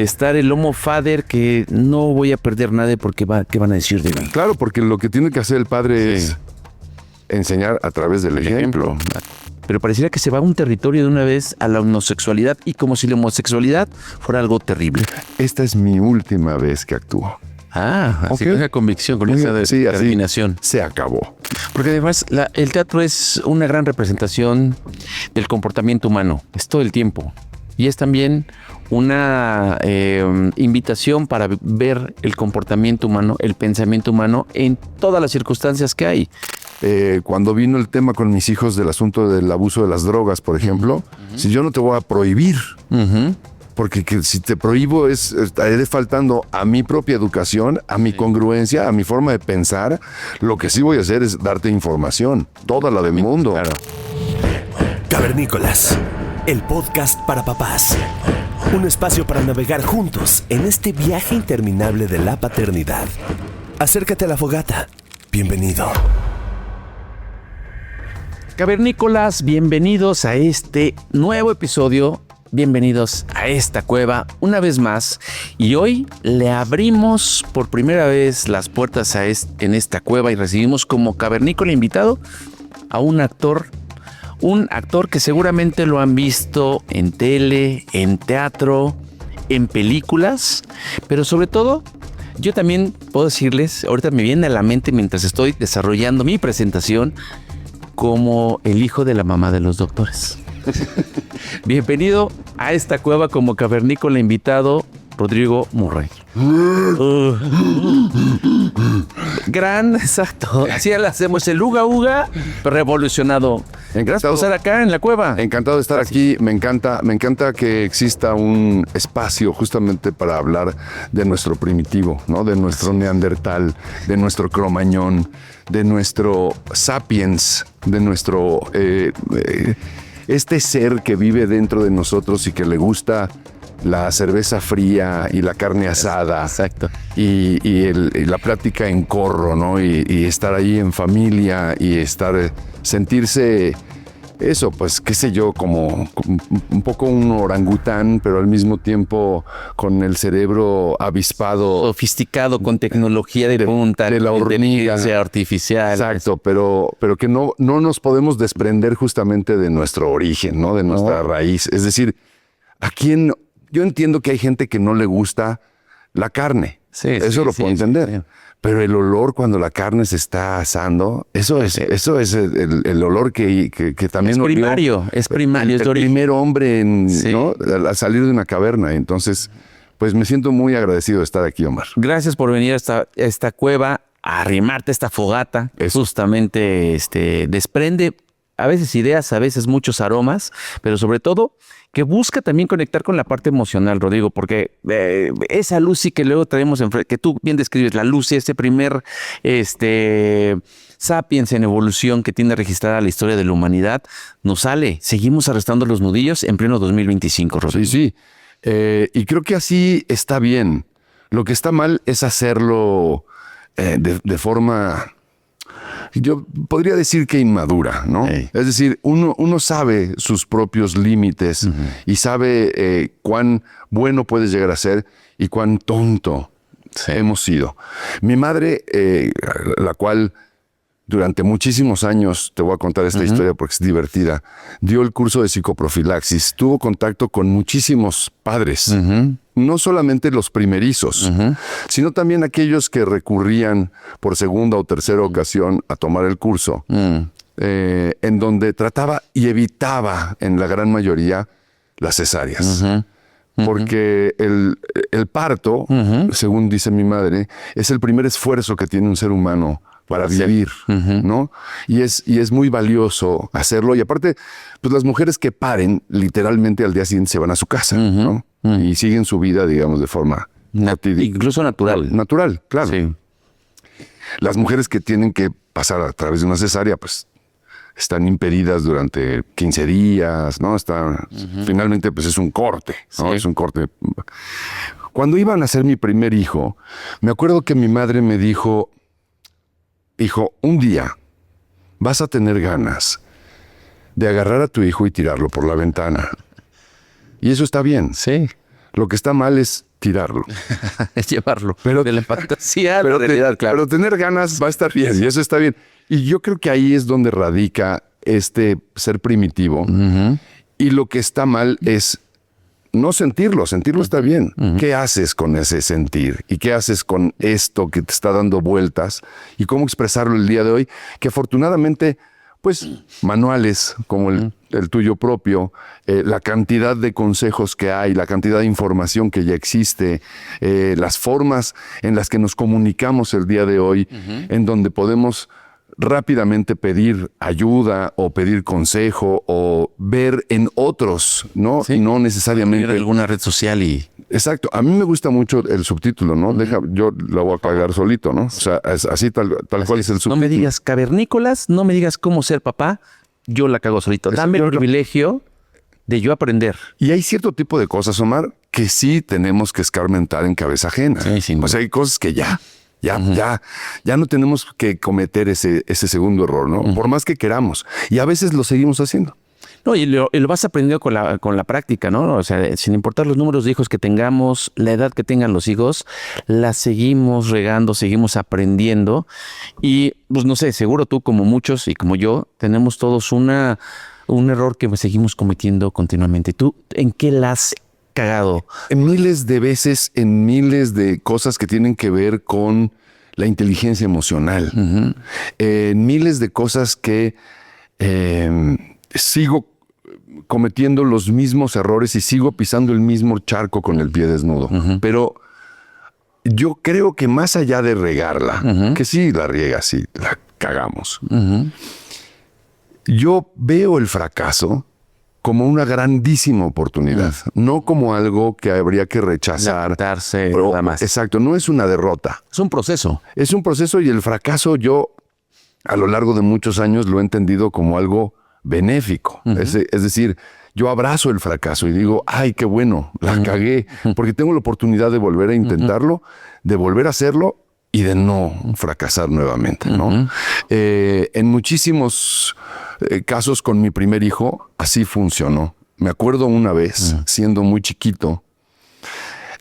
estar el homo fader que no voy a perder nada porque ¿qué van a decir de mí? Claro, porque lo que tiene que hacer el padre es enseñar a través del ejemplo. Pero pareciera que se va a un territorio de una vez a la homosexualidad y como si la homosexualidad fuera algo terrible. Esta es mi última vez que actúo. Así con esa convicción, con esa determinación. Se acabó. Porque además el teatro es una gran representación del comportamiento humano. Es todo el tiempo. Y es también una invitación para ver el comportamiento humano, el pensamiento humano en todas las circunstancias que hay. Cuando vino el tema con mis hijos del asunto del abuso de las drogas, por ejemplo, si yo no te voy a prohibir, porque si te prohíbo estaré faltando a mi propia educación, a mi congruencia, a mi forma de pensar. Lo que sí voy a hacer es darte información, toda la del mundo. Claro. Cavernícolas, el podcast para papás. Un espacio para navegar juntos en este viaje interminable de la paternidad. Acércate a la fogata. Bienvenido. Cavernícolas, bienvenidos a este nuevo episodio. Bienvenidos a esta cueva una vez más. Y hoy le abrimos por primera vez las puertas en esta cueva y recibimos como cavernícola invitado a un actor que seguramente lo han visto en tele, en teatro, en películas, pero sobre todo, yo también puedo decirles, ahorita me viene a la mente mientras estoy desarrollando mi presentación, como el hijo de la mamá de los doctores. Bienvenido a esta cueva como cavernícola invitado, Rodrigo Murray. Exacto. Así le hacemos el uga uga revolucionado. Encantado de estar acá en la cueva. Encantado de estar aquí. Me encanta que exista un espacio justamente para hablar de nuestro primitivo, ¿no? De nuestro neandertal, de nuestro cromañón, de nuestro sapiens, de nuestro este ser que vive dentro de nosotros y que le gusta la cerveza fría y la carne asada. Exacto. Y la plática en corro, ¿no? Y estar ahí en familia y sentirse eso, pues, qué sé yo, como un poco un orangután, pero al mismo tiempo con el cerebro avispado. Sofisticado, con tecnología de punta. De la hormiga. Artificial. Exacto, pero que no nos podemos desprender justamente de nuestro origen, ¿no? De nuestra raíz. Es decir, yo entiendo que hay gente que no le gusta la carne. Eso lo puedo entender. Sí. Pero el olor cuando la carne se está asando, eso es el olor que también... Es primario. El primer hombre ¿no? A salir de una caverna. Entonces, pues me siento muy agradecido de estar aquí, Omar. Gracias por venir a esta cueva, a arrimarte a esta fogata. Justamente desprende a veces ideas, a veces muchos aromas, pero sobre todo que busca también conectar con la parte emocional, Rodrigo, porque esa Lucy que luego traemos que tú bien describes, la Lucy, este primer sapiens en evolución que tiene registrada la historia de la humanidad, nos sale. Seguimos arrastrando los nudillos en pleno 2025, Rodrigo. Sí. Y creo que así está bien. Lo que está mal es hacerlo de forma... Yo podría decir que inmadura, ¿no? Es decir, uno sabe sus propios límites y sabe cuán bueno puedes llegar a ser y cuán tonto hemos sido. Mi madre, la cual durante muchísimos años, te voy a contar esta historia porque es divertida, dio el curso de psicoprofilaxis, tuvo contacto con muchísimos padres, no solamente los primerizos, sino también aquellos que recurrían por segunda o tercera ocasión a tomar el curso, en donde trataba y evitaba en la gran mayoría las cesáreas. Porque el parto, según dice mi madre, es el primer esfuerzo que tiene un ser humano para vivir, ¿no? Y es muy valioso hacerlo. Y aparte, pues las mujeres que paren, literalmente al día siguiente se van a su casa, ¿no? Y siguen su vida, digamos, de forma incluso natural. Natural, claro. Sí. Las mujeres que tienen que pasar a través de una cesárea, pues están impedidas durante 15 días, ¿no? Finalmente, pues es un corte, ¿no? Sí. Es un corte. Cuando iba a nacer mi primer hijo, me acuerdo que mi madre me dijo, hijo, un día vas a tener ganas de agarrar a tu hijo y tirarlo por la ventana. Y eso está bien. Sí. Lo que está mal es tirarlo. Es llevarlo. Pero- de la fantasía a la Pero, realidad, claro. pero tener ganas va a estar bien y eso está bien. Y yo creo que ahí es donde radica este ser primitivo. Y lo que está mal es no sentirlo. Sentirlo está bien. ¿Qué haces con ese sentir? ¿Y qué haces con esto que te está dando vueltas? ¿Y cómo expresarlo el día de hoy? Que afortunadamente, pues, manuales como el tuyo propio, la cantidad de consejos que hay, la cantidad de información que ya existe, las formas en las que nos comunicamos el día de hoy, en donde podemos rápidamente pedir ayuda o pedir consejo o ver en otros, ¿no? Sí. No necesariamente Ir a alguna red social y... Exacto. A mí me gusta mucho el subtítulo, ¿no? Yo lo voy a cagar solito, ¿no? O sea, es así tal cual es el subtítulo. No me digas cavernícolas, no me digas cómo ser papá, yo la cago solito. Dame el privilegio de yo aprender. Y hay cierto tipo de cosas, Omar, que sí tenemos que escarmentar en cabeza ajena. Sí, sin duda. O sea, hay cosas que ya no tenemos que cometer ese segundo error, ¿no? Por más que queramos. Y a veces lo seguimos haciendo. No, y lo vas aprendiendo con la práctica, ¿no? O sea, sin importar los números de hijos que tengamos, la edad que tengan los hijos, la seguimos regando, seguimos aprendiendo. Y, pues no sé, seguro tú como muchos y como yo, tenemos todos un error que seguimos cometiendo continuamente. ¿Tú en qué la has cagado? En miles de veces, en miles de cosas que tienen que ver con la inteligencia emocional. En miles de cosas que sigo cometiendo los mismos errores y sigo pisando el mismo charco con el pie desnudo. Pero yo creo que más allá de regarla, que sí la riega, sí la cagamos. Yo veo el fracaso como una grandísima oportunidad, no como algo que habría que rechazar. Adaptarse, nada más. Exacto, no es una derrota. Es un proceso. Es un proceso y el fracaso yo a lo largo de muchos años lo he entendido como algo benéfico. Es decir, yo abrazo el fracaso y digo, ay, qué bueno, la cagué, porque tengo la oportunidad de volver a intentarlo, de volver a hacerlo y de no fracasar nuevamente, ¿no? En muchísimos casos con mi primer hijo, así funcionó. Me acuerdo una vez, siendo muy chiquito,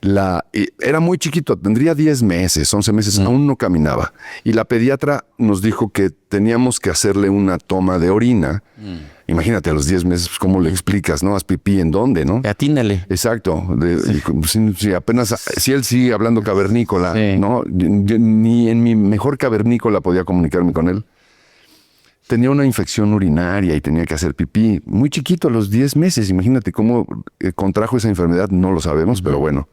era muy chiquito, tendría 10 meses, 11 meses, aún no caminaba. Y la pediatra nos dijo que teníamos que hacerle una toma de orina. Imagínate, a los 10 meses, pues, ¿cómo le explicas, no? ¿Haz pipí en dónde, no? Atínale. Exacto. Si él sigue hablando cavernícola, Sí. ¿no? Yo ni en mi mejor cavernícola podía comunicarme con él. Tenía una infección urinaria y tenía que hacer pipí. Muy chiquito, a los 10 meses. Imagínate cómo contrajo esa enfermedad, no lo sabemos, pero bueno.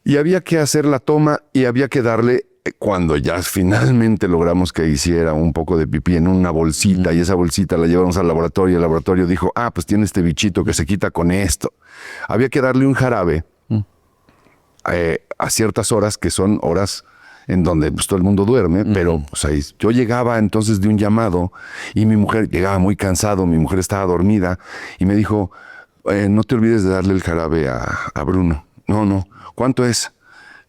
Y había que hacer la toma y había que darle, cuando ya finalmente logramos que hiciera un poco de pipí en una bolsita y esa bolsita la llevamos al laboratorio y el laboratorio dijo, pues tiene este bichito que se quita con esto. Había que darle un jarabe a ciertas horas que son horas en donde pues, todo el mundo duerme, pero pues, ahí, yo llegaba entonces de un llamado y mi mujer llegaba muy cansado, mi mujer estaba dormida y me dijo, no te olvides de darle el jarabe a Bruno. No, ¿cuánto es?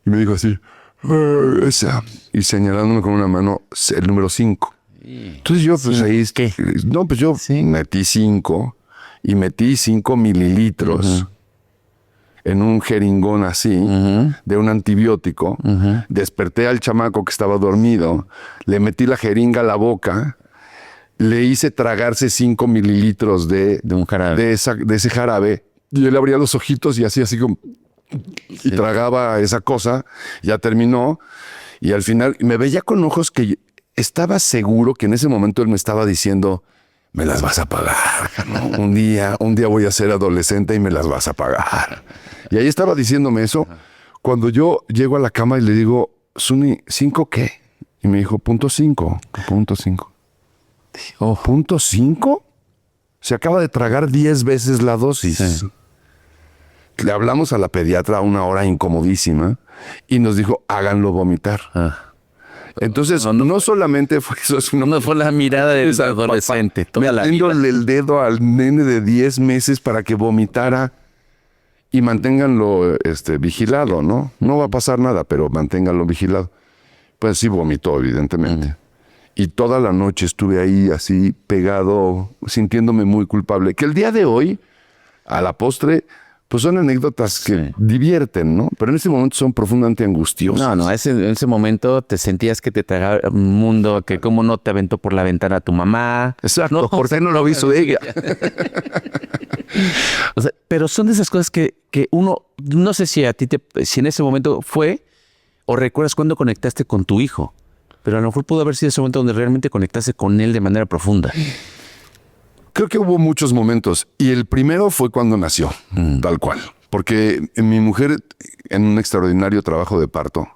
Y me dijo así, esa. Y señalándome con una mano el número 5. Entonces yo, pues ahí... ¿Qué? No, pues yo metí 5 y metí 5 mililitros en un jeringón así, de un antibiótico. Desperté al chamaco que estaba dormido, le metí la jeringa a la boca, le hice tragarse 5 mililitros de un jarabe. de ese jarabe. Y él abría los ojitos y así como... Y tragaba esa cosa, ya terminó, y al final me veía con ojos que estaba seguro que en ese momento él me estaba diciendo, me las vas a pagar, ¿no? Un día voy a ser adolescente y me las vas a pagar. Y ahí estaba diciéndome eso, cuando yo llego a la cama y le digo, Suni, ¿5 qué? Y me dijo, .5. Oh. ¿.5? Se acaba de tragar 10 veces la dosis. Sí. Le hablamos a la pediatra a una hora incomodísima y nos dijo, háganlo vomitar. Entonces, no solamente fue eso, sino No fue la mirada del adolescente. Toda la vida. metiéndole el dedo al nene de 10 meses para que vomitara y manténganlo vigilado, ¿no? No va a pasar nada, pero manténganlo vigilado. Pues sí vomitó, evidentemente. Y toda la noche estuve ahí así pegado, sintiéndome muy culpable. Que el día de hoy, a la postre, pues son anécdotas que divierten, ¿no? Pero en ese momento son profundamente angustiosas. No, en ese momento te sentías que te tragaba un mundo, que cómo no te aventó por la ventana a tu mamá. Exacto, no, ¿por qué no lo hizo ella? O sea, pero son de esas cosas que uno, no sé si a ti si en ese momento fue, o recuerdas cuando conectaste con tu hijo, pero a lo mejor pudo haber sido ese momento donde realmente conectaste con él de manera profunda. Creo que hubo muchos momentos y el primero fue cuando nació, tal cual. Porque mi mujer, en un extraordinario trabajo de parto,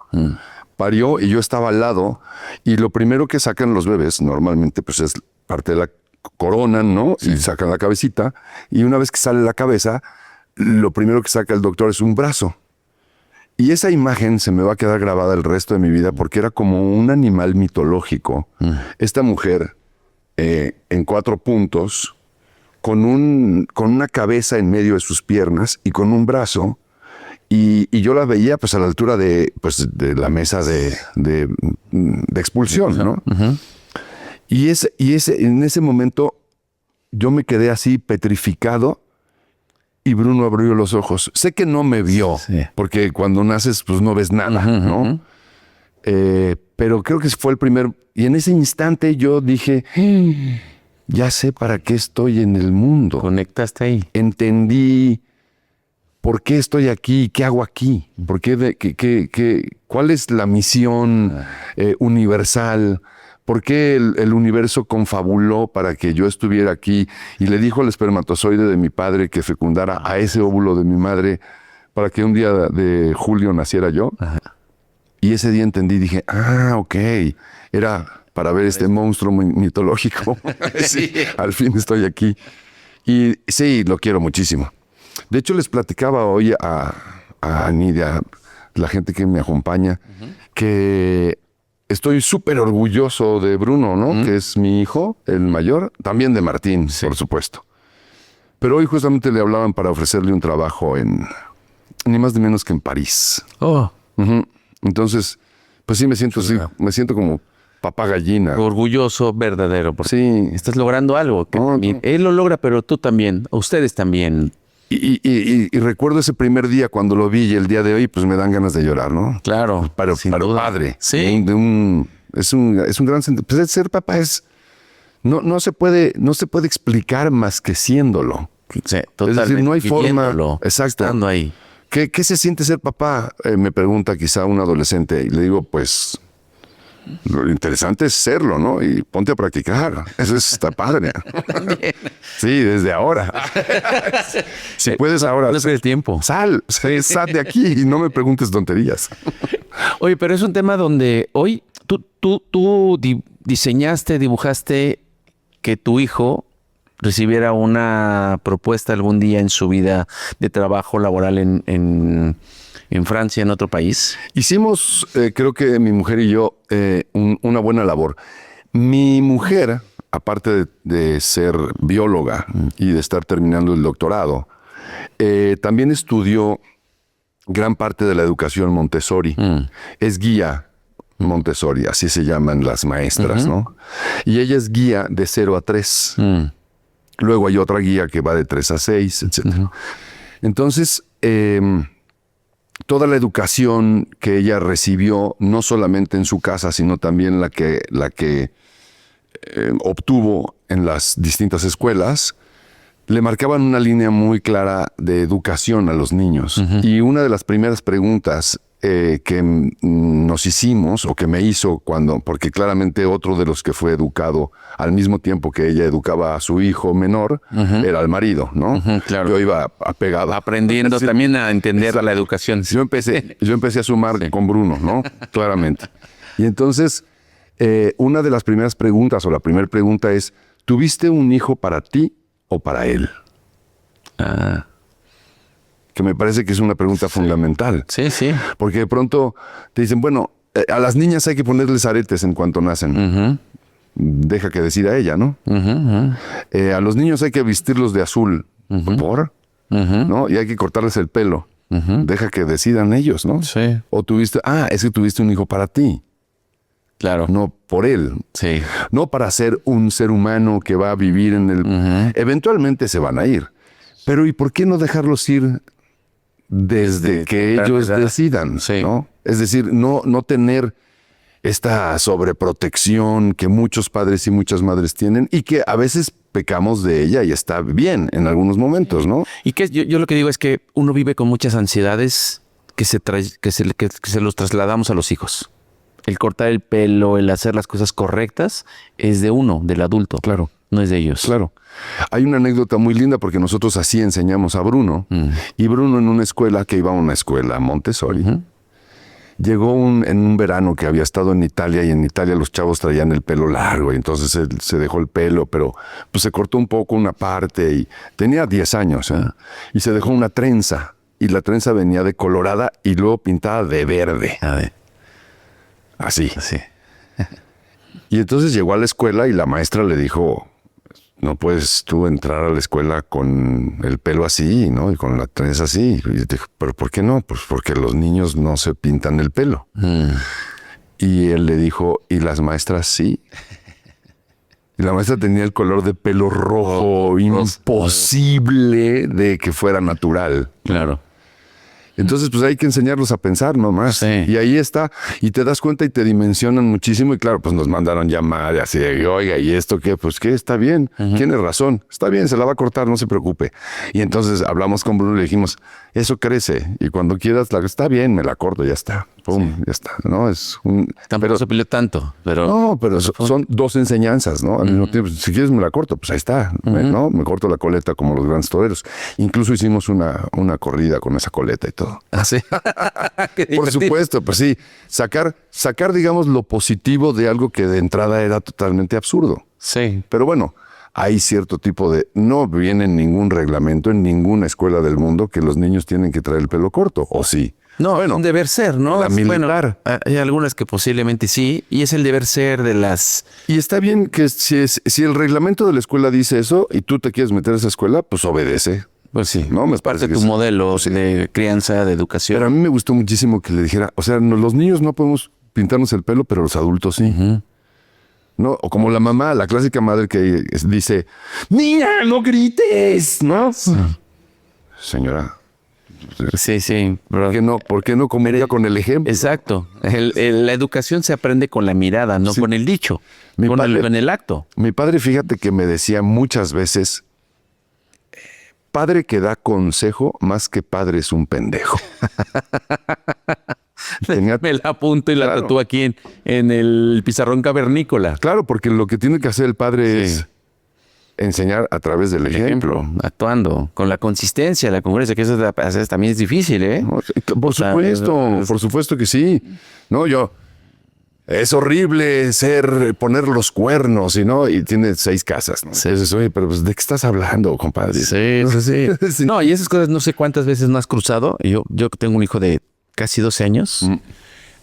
parió y yo estaba al lado y lo primero que sacan los bebés normalmente pues es parte de la corona, ¿no? Sí. Y sacan la cabecita y una vez que sale la cabeza, lo primero que saca el doctor es un brazo. Y esa imagen se me va a quedar grabada el resto de mi vida porque era como un animal mitológico. Esta mujer... en 4 puntos, con una cabeza en medio de sus piernas y con un brazo, y yo la veía pues a la altura de la mesa de expulsión, ¿no? Y en ese momento yo me quedé así petrificado y Bruno abrió los ojos. Sé que no me vio, porque cuando naces pues no ves nada, ¿no? Pero creo que fue el primer... Y en ese instante yo dije, ya sé para qué estoy en el mundo. Conectaste ahí. Entendí por qué estoy aquí, qué hago aquí, por qué, cuál es la misión universal, por qué el universo confabuló para que yo estuviera aquí y le dijo al espermatozoide de mi padre que fecundara a ese óvulo de mi madre para que un día de julio naciera yo. Ajá. Y ese día entendí, dije, ok, era para ver este monstruo mitológico. Sí, al fin estoy aquí. Y sí, lo quiero muchísimo. De hecho, les platicaba hoy a Nidia, la gente que me acompaña, que estoy súper orgulloso de Bruno, ¿no? Que es mi hijo, el mayor, también de Martín, por supuesto. Pero hoy justamente le hablaban para ofrecerle un trabajo ni más ni menos que en París. Entonces, pues sí me siento así, me siento como papá gallina. Orgulloso, verdadero. Porque sí. Estás logrando algo. Él lo logra, pero tú también, ustedes también. Y recuerdo ese primer día cuando lo vi y el día de hoy, pues me dan ganas de llorar, ¿no? Claro. Para padre. Sí. Es un gran sentido. Pues ser papá no se puede explicar más que siéndolo. Sí, totalmente. Es decir, no hay forma. Exacto. Estando ahí. ¿Qué se siente ser papá? Me pregunta quizá un adolescente. Y le digo, pues, lo interesante es serlo, ¿no? Y ponte a practicar. Eso está padre. Sí, desde ahora. Si puedes ahora. No es el tiempo. Sal de aquí y no me preguntes tonterías. Oye, pero es un tema donde hoy tú diseñaste, dibujaste que tu hijo recibiera una propuesta algún día en su vida de trabajo laboral en Francia, en otro país. Hicimos, creo que mi mujer y yo, una buena labor. Mi mujer, aparte de ser bióloga y de estar terminando el doctorado, también estudió gran parte de la educación Montessori. Es guía Montessori, así se llaman las maestras, ¿no? Y ella es guía de 0 a 3. Luego hay otra guía que va de 3 a 6, etc. Entonces, toda la educación que ella recibió, no solamente en su casa, sino también la que obtuvo en las distintas escuelas, le marcaban una línea muy clara de educación a los niños. Y una de las primeras preguntas que nos hicimos, o que me hizo porque claramente otro de los que fue educado al mismo tiempo que ella educaba a su hijo menor, era el marido, ¿no? Claro. Yo iba apegado. Aprendiendo también a entender la educación. Yo empecé a sumar con Bruno, ¿no? Claramente. Y entonces, una de las primeras preguntas, o la primera pregunta es, ¿tuviste un hijo para ti o para él? Que me parece que es una pregunta fundamental. Sí. Porque de pronto te dicen, bueno, a las niñas hay que ponerles aretes en cuanto nacen. Deja que decida ella, ¿no? A los niños hay que vestirlos de azul. ¿Por? ¿No? Y hay que cortarles el pelo. Deja que decidan ellos, ¿no? Sí. O es que tuviste un hijo para ti. Claro. No por él. Sí. No para ser un ser humano que va a vivir en el... Eventualmente se van a ir. Pero ¿y por qué no dejarlos ir desde que ellos decidan, ¿no? Es decir, no tener esta sobreprotección que muchos padres y muchas madres tienen y que a veces pecamos de ella y está bien en algunos momentos, ¿no? Y que yo lo que digo es que uno vive con muchas ansiedades que se los trasladamos a los hijos. El cortar el pelo, el hacer las cosas correctas es de uno, del adulto. Claro. No es de ellos. Claro. Hay una anécdota muy linda porque nosotros así enseñamos a Bruno. Y Bruno en una escuela que iba a una escuela Montessori. Llegó en un verano que había estado en Italia y en Italia los chavos traían el pelo largo y entonces él se dejó el pelo, pero pues se cortó un poco una parte y tenía 10 años y se dejó una trenza y la trenza venía de colorada y luego pintada de verde. A ver. Así. Sí. Y entonces llegó a la escuela y la maestra le dijo, no puedes tú entrar a la escuela con el pelo así, ¿no? Y con la trenza así. Y dijo, ¿pero por qué no? Pues porque los niños no se pintan el pelo. Y él le dijo, ¿y las maestras sí? Y la maestra tenía el color de pelo rojo, imposible de que fuera natural. Claro. Entonces, pues hay que enseñarlos a pensar nomás. Sí. Y ahí está. Y te das cuenta y te dimensionan muchísimo. Y claro, pues nos mandaron llamar así de, oiga, ¿y esto qué? Pues qué, está bien. Tiene razón. Está bien, se la va a cortar, no se preocupe. Y entonces hablamos con Bruno y le dijimos, eso crece. Y cuando quieras, está bien, me la corto, ya está. Pum, ya está. No, es un... Tampoco se peleó tanto, pero... No, pero son dos enseñanzas, ¿no? Al mismo tiempo, si quieres me la corto, pues ahí está, ¿no? Me corto la coleta como los grandes toreros. Incluso hicimos una corrida con esa coleta y todo. ¿Ah, sí? Por supuesto, pues sí. Sacar, digamos, lo positivo de algo que de entrada era totalmente absurdo. Sí. Pero bueno, hay cierto tipo de... No viene en ningún reglamento, en ninguna escuela del mundo que los niños tienen que traer el pelo corto, ¿o sí? No, bueno, un deber ser, ¿no? La militar. Bueno, hay algunas que posiblemente sí, y es el deber ser de las... Y está bien que si el reglamento de la escuela dice eso y tú te quieres meter a esa escuela, pues obedece. Pues sí, no me es parte parece de que tu modelo de crianza, de educación. Pero a mí me gustó muchísimo que le dijera, o sea, los niños no podemos pintarnos el pelo, pero los adultos sí. ¿No? O como la mamá, la clásica madre que dice, niña, no grites, ¿no? Señora. Sí, sí. ¿Por qué no comería con el ejemplo? Exacto. La educación se aprende con la mirada, no con el dicho, con el acto. Mi padre, fíjate que me decía muchas veces, padre que da consejo más que padre es un pendejo. Me la apunto y la tatúo aquí en el pizarrón cavernícola. Claro, porque lo que tiene que hacer el padre es enseñar a través del ejemplo. Actuando, con la consistencia, la congruencia, que eso también es difícil, ¿eh? No, por supuesto que sí. No, es horrible poner los cuernos y tiene 6 casas, ¿no? Sí. Entonces, oye, pero pues, ¿de qué estás hablando, compadre? Sí. Sí. No, y esas cosas no sé cuántas veces no has cruzado. Yo tengo un hijo de casi 12 años.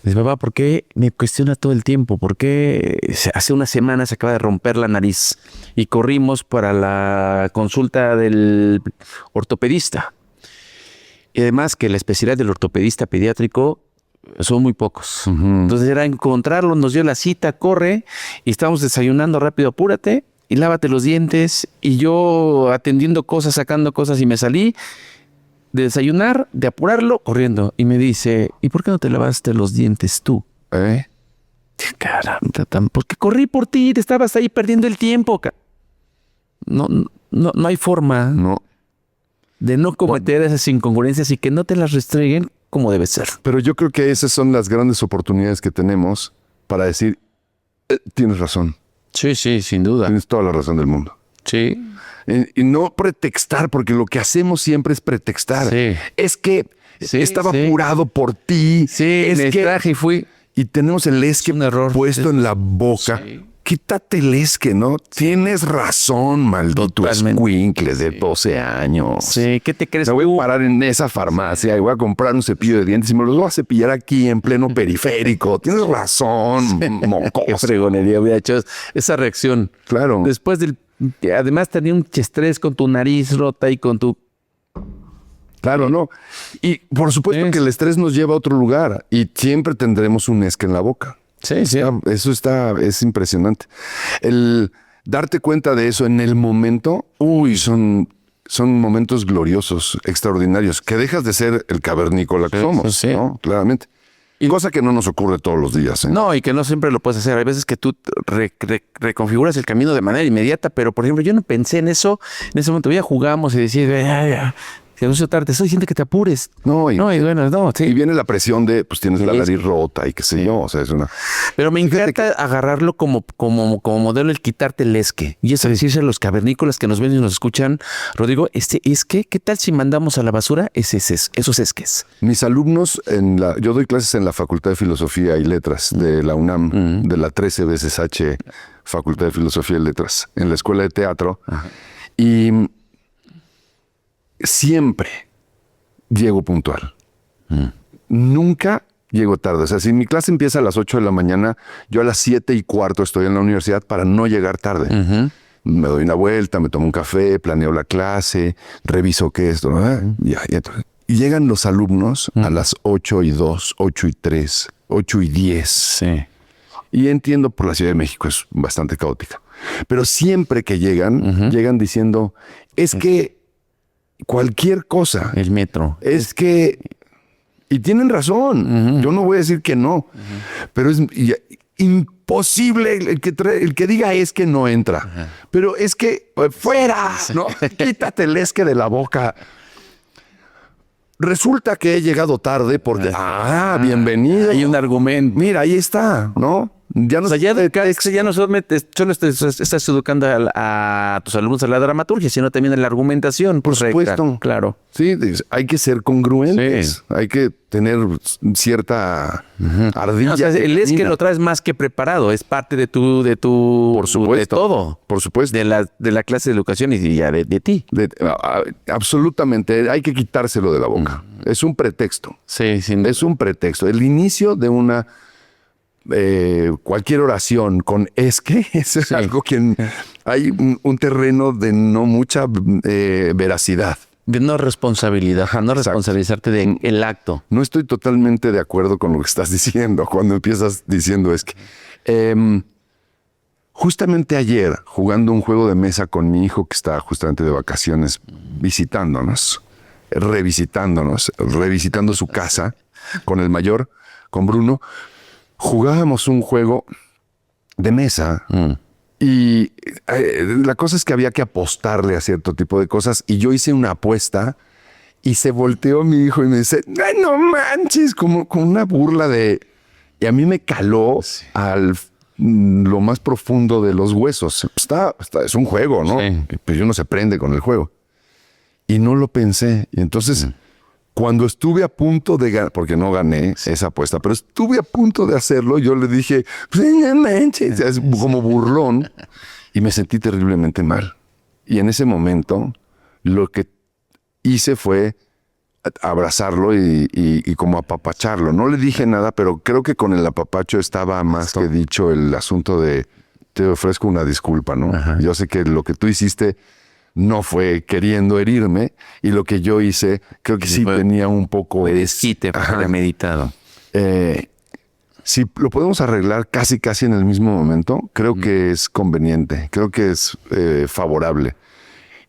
Dice, papá, ¿por qué me cuestiona todo el tiempo? ¿Por qué hace una semana se acaba de romper la nariz y corrimos para la consulta del ortopedista? Y además que la especialidad del ortopedista pediátrico son muy pocos. Entonces era encontrarlo, nos dio la cita, corre, y estábamos desayunando rápido, apúrate y lávate los dientes. Y yo atendiendo cosas, sacando cosas, y me salí de desayunar, de apurarlo, corriendo. Y me dice, ¿y por qué no te lavaste los dientes tú? Caramba, porque corrí por ti, te estabas ahí perdiendo el tiempo. No hay forma de no cometer esas incongruencias y que no te las restringen como debe ser. Pero yo creo que esas son las grandes oportunidades que tenemos para decir, tienes razón. Sí, sin duda. Tienes toda la razón del mundo. Sí. Y no pretextar, porque lo que hacemos siempre es pretextar. Sí. Es que estaba apurado por ti. Sí, es que traje y fui. Y tenemos el esque puesto en la boca. Sí. Quítate el esque, ¿no? Tienes razón, maldito escuincle de 12 años. Sí, ¿qué te crees? Me voy a parar en esa farmacia y voy a comprar un cepillo de dientes y me los voy a cepillar aquí en pleno periférico. Tienes razón, mocoso. Qué fregonería hubiera hecho esa reacción. Claro. Después además tenía un estrés con tu nariz rota y con tu... Claro, no. Y por supuesto que el estrés nos lleva a otro lugar y siempre tendremos un esque en la boca. Sí. Eso es impresionante. El darte cuenta de eso en el momento, son son momentos gloriosos, extraordinarios, que dejas de ser el cavernícola que somos, sí. ¿no? Claramente. Y cosa que no nos ocurre todos los días. No, y que no siempre lo puedes hacer. Hay veces que tú reconfiguras el camino de manera inmediata, pero por ejemplo, yo no pensé en eso. En ese momento ya jugamos y decías, se nos hizo tarde, estoy diciendo que te apures. Y viene la presión de, pues tienes la nariz rota y qué sé yo. O sea, es una... Pero me encanta agarrarlo como modelo, el quitarte el esque. Y eso decirse a los cavernícolas que nos ven y nos escuchan, Rodrigo, esque, ¿qué tal si mandamos a la basura esos esques? Mis alumnos, yo doy clases en la Facultad de Filosofía y Letras de la UNAM, de la 13 veces H Facultad de Filosofía y Letras, en la Escuela de Teatro. Ajá. Y siempre llego puntual. Nunca llego tarde. O sea, si mi clase empieza a las 8 de la mañana, yo a las 7:15 estoy en la universidad para no llegar tarde. Me doy una vuelta, me tomo un café, planeo la clase, reviso qué es esto, ¿no? Y llegan los alumnos a las 8:02, 8:03, 8:10. Sí. Y entiendo, por la Ciudad de México es bastante caótica. Pero siempre que llegan, llegan diciendo, es que cualquier cosa. El metro. Es que... Y tienen razón. Yo no voy a decir que no. Pero es imposible el que diga es que no entra. Pero es que fuera, ¿no? Quítate el esque de la boca. Resulta que he llegado tarde porque... bienvenido. Hay un argumento. Mira, ahí está, ¿no? Ya no, o sea, ya no solo estás educando a tus alumnos a la dramaturgia, sino también a la argumentación. Por supuesto. Claro. Sí, hay que ser congruentes. Sí. Hay que tener cierta ardilla. O sea, el es que lo traes más que preparado. Es parte de tu por supuesto. De todo. Por supuesto. De la clase de educación y ya de ti. Absolutamente. Hay que quitárselo de la boca. Es un pretexto. Sí, es un pretexto. El inicio de una... cualquier oración con es que es algo que hay un terreno de no mucha veracidad. De no responsabilidad, no responsabilizarte del acto. No estoy totalmente de acuerdo con lo que estás diciendo cuando empiezas diciendo es que... justamente ayer, jugando un juego de mesa con mi hijo que está justamente de vacaciones, revisitando su casa con el mayor, con Bruno, jugábamos un juego de mesa y la cosa es que había que apostarle a cierto tipo de cosas y yo hice una apuesta y se volteó mi hijo y me dice, ¡ay, no manches! Como con una burla de... Y a mí me caló al lo más profundo de los huesos. Es un juego, ¿no? Sí. Pero uno se prende con el juego. Y no lo pensé. Y entonces... Cuando estuve a punto de ganar, porque no gané esa apuesta, pero estuve a punto de hacerlo, yo le dije, pues no manches, es como burlón, y me sentí terriblemente mal. Y en ese momento, lo que hice fue abrazarlo y como apapacharlo. No le dije nada, pero creo que con el apapacho estaba más que dicho el asunto de te ofrezco una disculpa, ¿no? Ajá. Yo sé que lo que tú hiciste no fue queriendo herirme y lo que yo hice creo que sí tenía un poco de desquite premeditado. Si lo podemos arreglar casi en el mismo momento, creo que es conveniente, creo que es favorable.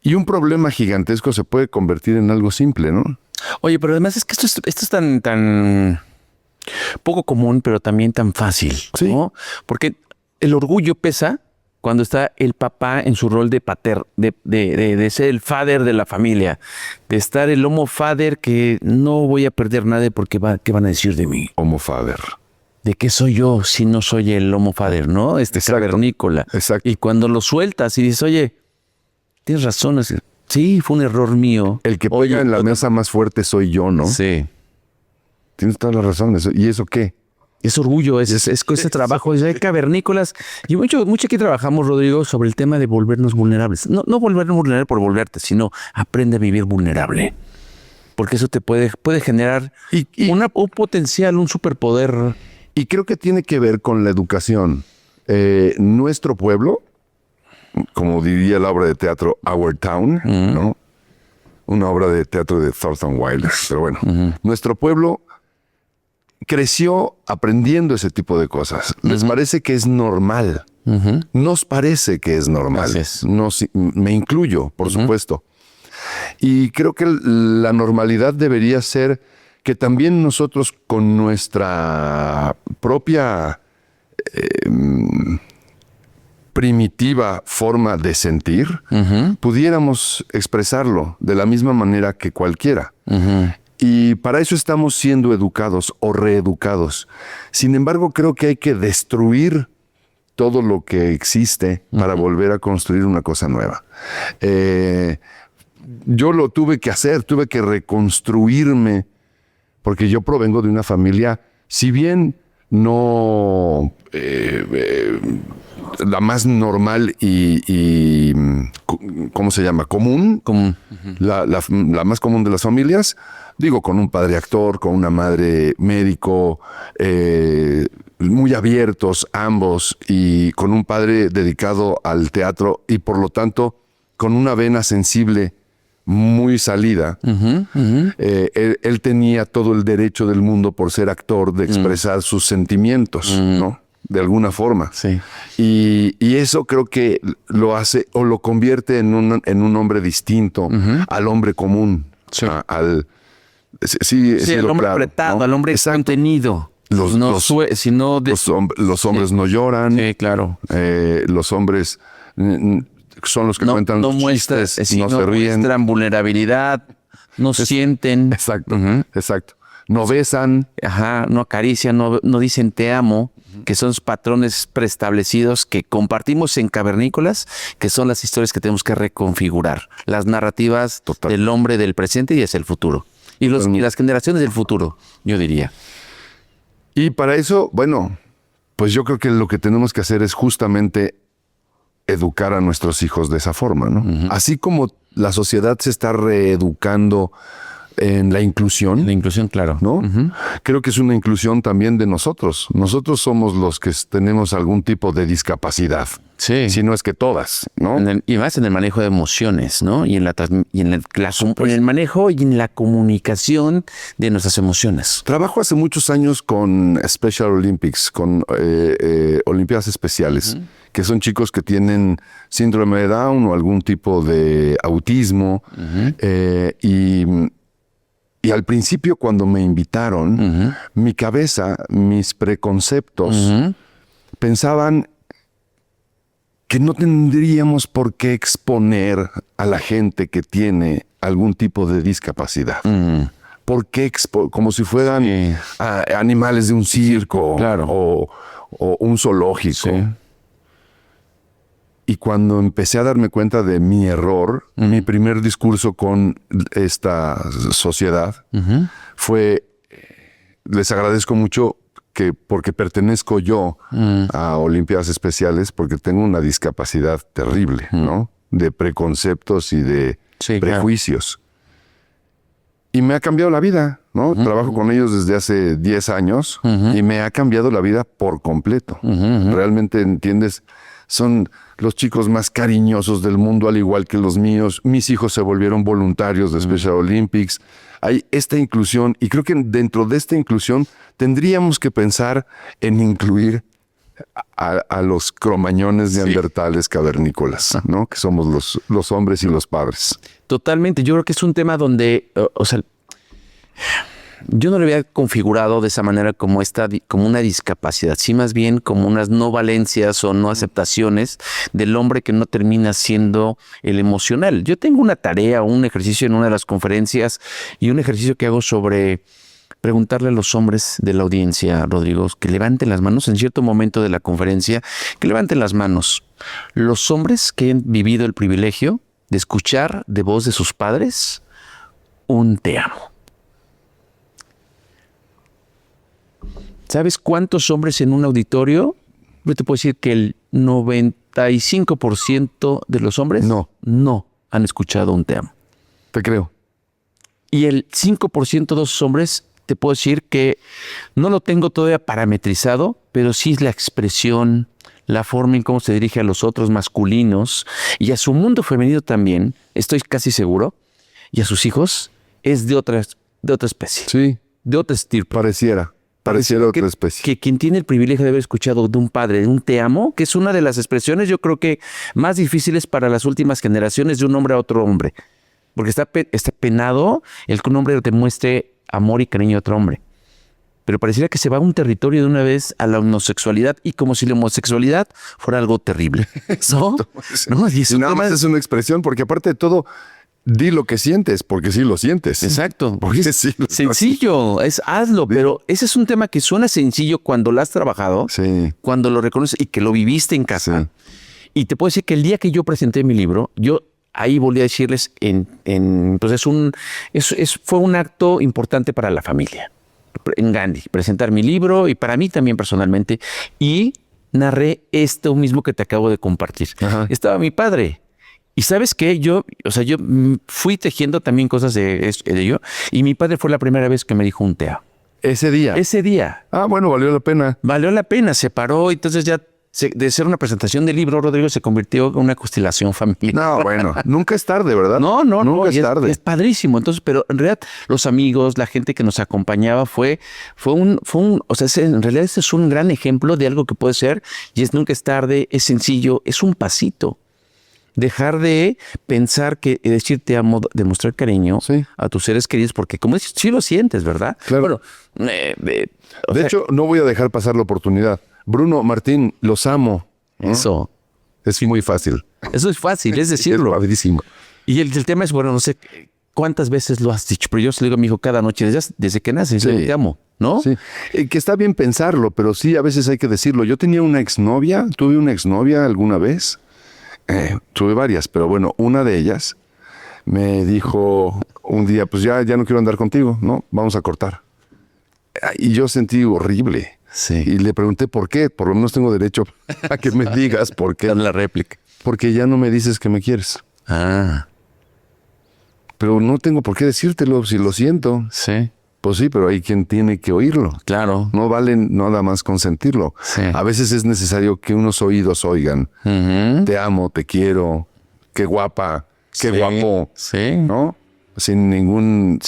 Y un problema gigantesco se puede convertir en algo simple, ¿no? Oye, pero además es que esto es tan poco común, pero también tan fácil, ¿no? Porque el orgullo pesa cuando está el papá en su rol de pater, de ser el father de la familia, de estar el homo father que no voy a perder nada porque ¿qué van a decir de mí? Homo father. ¿De qué soy yo si no soy el homo father, no? Cavernícola. Exacto. Y cuando lo sueltas y dices, oye, tienes razón, sí, fue un error mío. El que pega en la mesa más fuerte soy yo, ¿no? Sí. Tienes toda la razón. ¿Y eso qué? Es orgullo, es ese trabajo. Hay cavernícolas. Y mucho aquí trabajamos, Rodrigo, sobre el tema de volvernos vulnerables. No volvernos vulnerable por volverte, sino aprende a vivir vulnerable. Porque eso te puede generar un potencial, un superpoder. Y creo que tiene que ver con la educación. Nuestro pueblo, como diría la obra de teatro Our Town, ¿no? Una obra de teatro de Thornton Wilder. Pero bueno, nuestro pueblo creció aprendiendo ese tipo de cosas. Les parece que es normal. Nos parece que es normal. Me incluyo, por supuesto. Y creo que la normalidad debería ser que también nosotros con nuestra propia primitiva forma de sentir, pudiéramos expresarlo de la misma manera que cualquiera. Y para eso estamos siendo educados o reeducados. Sin embargo, creo que hay que destruir todo lo que existe para volver a construir una cosa nueva. Yo lo tuve que hacer, tuve que reconstruirme, porque yo provengo de una familia, si bien no la más normal y ¿cómo se llama? Común. La más común de las familias, digo, con un padre actor, con una madre médico, muy abiertos ambos, y con un padre dedicado al teatro y por lo tanto con una vena sensible muy salida. Él tenía todo el derecho del mundo por ser actor de expresar sus sentimientos, ¿no? De alguna forma. Sí. Y eso creo que lo hace o lo convierte en un hombre distinto al hombre común. Sí. Al hombre apretado, ¿no? Al hombre contenido. Los hombres no lloran. Sí, claro. Los hombres son los que cuentan los chistes, no se ríen. Muestran vulnerabilidad, no sienten. Exacto, exacto. No besan. No acarician, no dicen te amo, que son patrones preestablecidos que compartimos en Cavernícolas, que son las historias que tenemos que reconfigurar. Las narrativas del hombre del presente y hacia el futuro. Y las generaciones del futuro, yo diría. Y para eso, bueno, pues yo creo que lo que tenemos que hacer es justamente educar a nuestros hijos de esa forma, ¿no? Así como la sociedad se está reeducando en la inclusión. La inclusión, claro. ¿No? Creo que es una inclusión también de nosotros. Nosotros somos los que tenemos algún tipo de discapacidad. Sí. Si no es que todas, ¿no? Y más en el manejo de emociones, ¿no? Y en el manejo y en la comunicación de nuestras emociones. Trabajo hace muchos años con Special Olympics, con Olimpiadas Especiales, que son chicos que tienen síndrome de Down o algún tipo de autismo. Y al principio, cuando me invitaron, mi cabeza, mis preconceptos, pensaban que no tendríamos por qué exponer a la gente que tiene algún tipo de discapacidad. ¿Por qué como si fueran animales de un circo, claro, o un zoológico? Sí. Y cuando empecé a darme cuenta de mi error, mi primer discurso con esta sociedad fue: les agradezco mucho porque pertenezco yo a Olimpiadas Especiales, porque tengo una discapacidad terrible, ¿no? De preconceptos y de prejuicios. Claro. Y me ha cambiado la vida, ¿no? Trabajo con ellos desde hace 10 años y me ha cambiado la vida por completo. Realmente, ¿entiendes? Son los chicos más cariñosos del mundo, al igual que los míos. Mis hijos se volvieron voluntarios de Special Olympics. Hay esta inclusión, y creo que dentro de esta inclusión tendríamos que pensar en incluir a los cromañones neandertales cavernícolas, ¿no? Que somos los hombres y los padres. Totalmente. Yo creo que es un tema donde, yo no lo había configurado de esa manera como una discapacidad, sí más bien como unas no valencias o no aceptaciones del hombre que no termina siendo el emocional. Yo tengo una tarea, un ejercicio en una de las conferencias y un ejercicio que hago sobre preguntarle a los hombres de la audiencia, Rodrigo, que levanten las manos en cierto momento de la conferencia, que levanten las manos. Los hombres que han vivido el privilegio de escuchar de voz de sus padres un te amo. ¿Sabes cuántos hombres en un auditorio? Yo te puedo decir que el 95% de los hombres no han escuchado un te amo. Te creo. Y el 5% de esos hombres, te puedo decir que no lo tengo todavía parametrizado, pero sí es la expresión, la forma en cómo se dirige a los otros masculinos y a su mundo femenino también, estoy casi seguro, y a sus hijos, es de otra especie. Sí. De otra estirpe. Pareciera otra especie. Que quien tiene el privilegio de haber escuchado de un padre, de un te amo, que es una de las expresiones, yo creo que más difíciles para las últimas generaciones de un hombre a otro hombre. Porque está penado el que un hombre te muestre amor y cariño a otro hombre. Pero pareciera que se va a un territorio de una vez a la homosexualidad y como si la homosexualidad fuera algo terrible. ¿No? ¿No? Y eso nada más es una expresión, porque aparte de todo, di lo que sientes, porque sí lo sientes. Exacto. Porque sí sencillo, hazlo, pero ese es un tema que suena sencillo cuando lo has trabajado, cuando lo reconoces y que lo viviste en casa. Sí. Y te puedo decir que el día que yo presenté mi libro, yo ahí volví a decirles, entonces fue un acto importante para la familia. En Gandhi, presentar mi libro y para mí también personalmente, y narré esto mismo que te acabo de compartir. Ajá. Estaba mi padre y ¿sabes qué? Yo fui tejiendo también cosas de ello y mi padre fue la primera vez que me dijo un te amo. Ese día. Ah, bueno, valió la pena. Valió la pena, se paró, entonces ya de ser una presentación de libro, Rodrigo, se convirtió en una constelación familiar. No, bueno, nunca es tarde, ¿verdad? No, nunca es tarde. Es padrísimo. Entonces, pero en realidad los amigos, la gente que nos acompañaba en realidad este es un gran ejemplo de algo que puede ser y es nunca es tarde, es sencillo, es un pasito. Dejar de pensar que decir te amo, demostrar cariño a tus seres queridos, porque como dices, sí lo sientes, ¿verdad? Claro. Bueno, de hecho, no voy a dejar pasar la oportunidad. Bruno, Martín, los amo. Eso. Es muy fácil. Eso es fácil, es decirlo. Es padrísimo. Y el tema es, bueno, no sé cuántas veces lo has dicho, pero yo se lo digo a mi hijo cada noche, desde que nace, te amo, ¿no? Sí. Que está bien pensarlo, pero sí, a veces hay que decirlo. Yo tuve una exnovia alguna vez. Tuve varias, pero bueno, una de ellas me dijo un día, pues ya no quiero andar contigo, ¿no? Vamos a cortar. Y yo sentí horrible. Sí. Y le pregunté por qué. Por lo menos tengo derecho a que me digas por qué. La réplica. Porque ya no me dices que me quieres. Ah. Pero no tengo por qué decírtelo si lo siento. Sí. Pues sí, pero hay quien tiene que oírlo. Claro. No vale nada más consentirlo. Sí. A veces es necesario que unos oídos oigan. Uh-huh. Te amo, te quiero. Qué guapa, qué guapo. Sí. ¿No? Sin ningún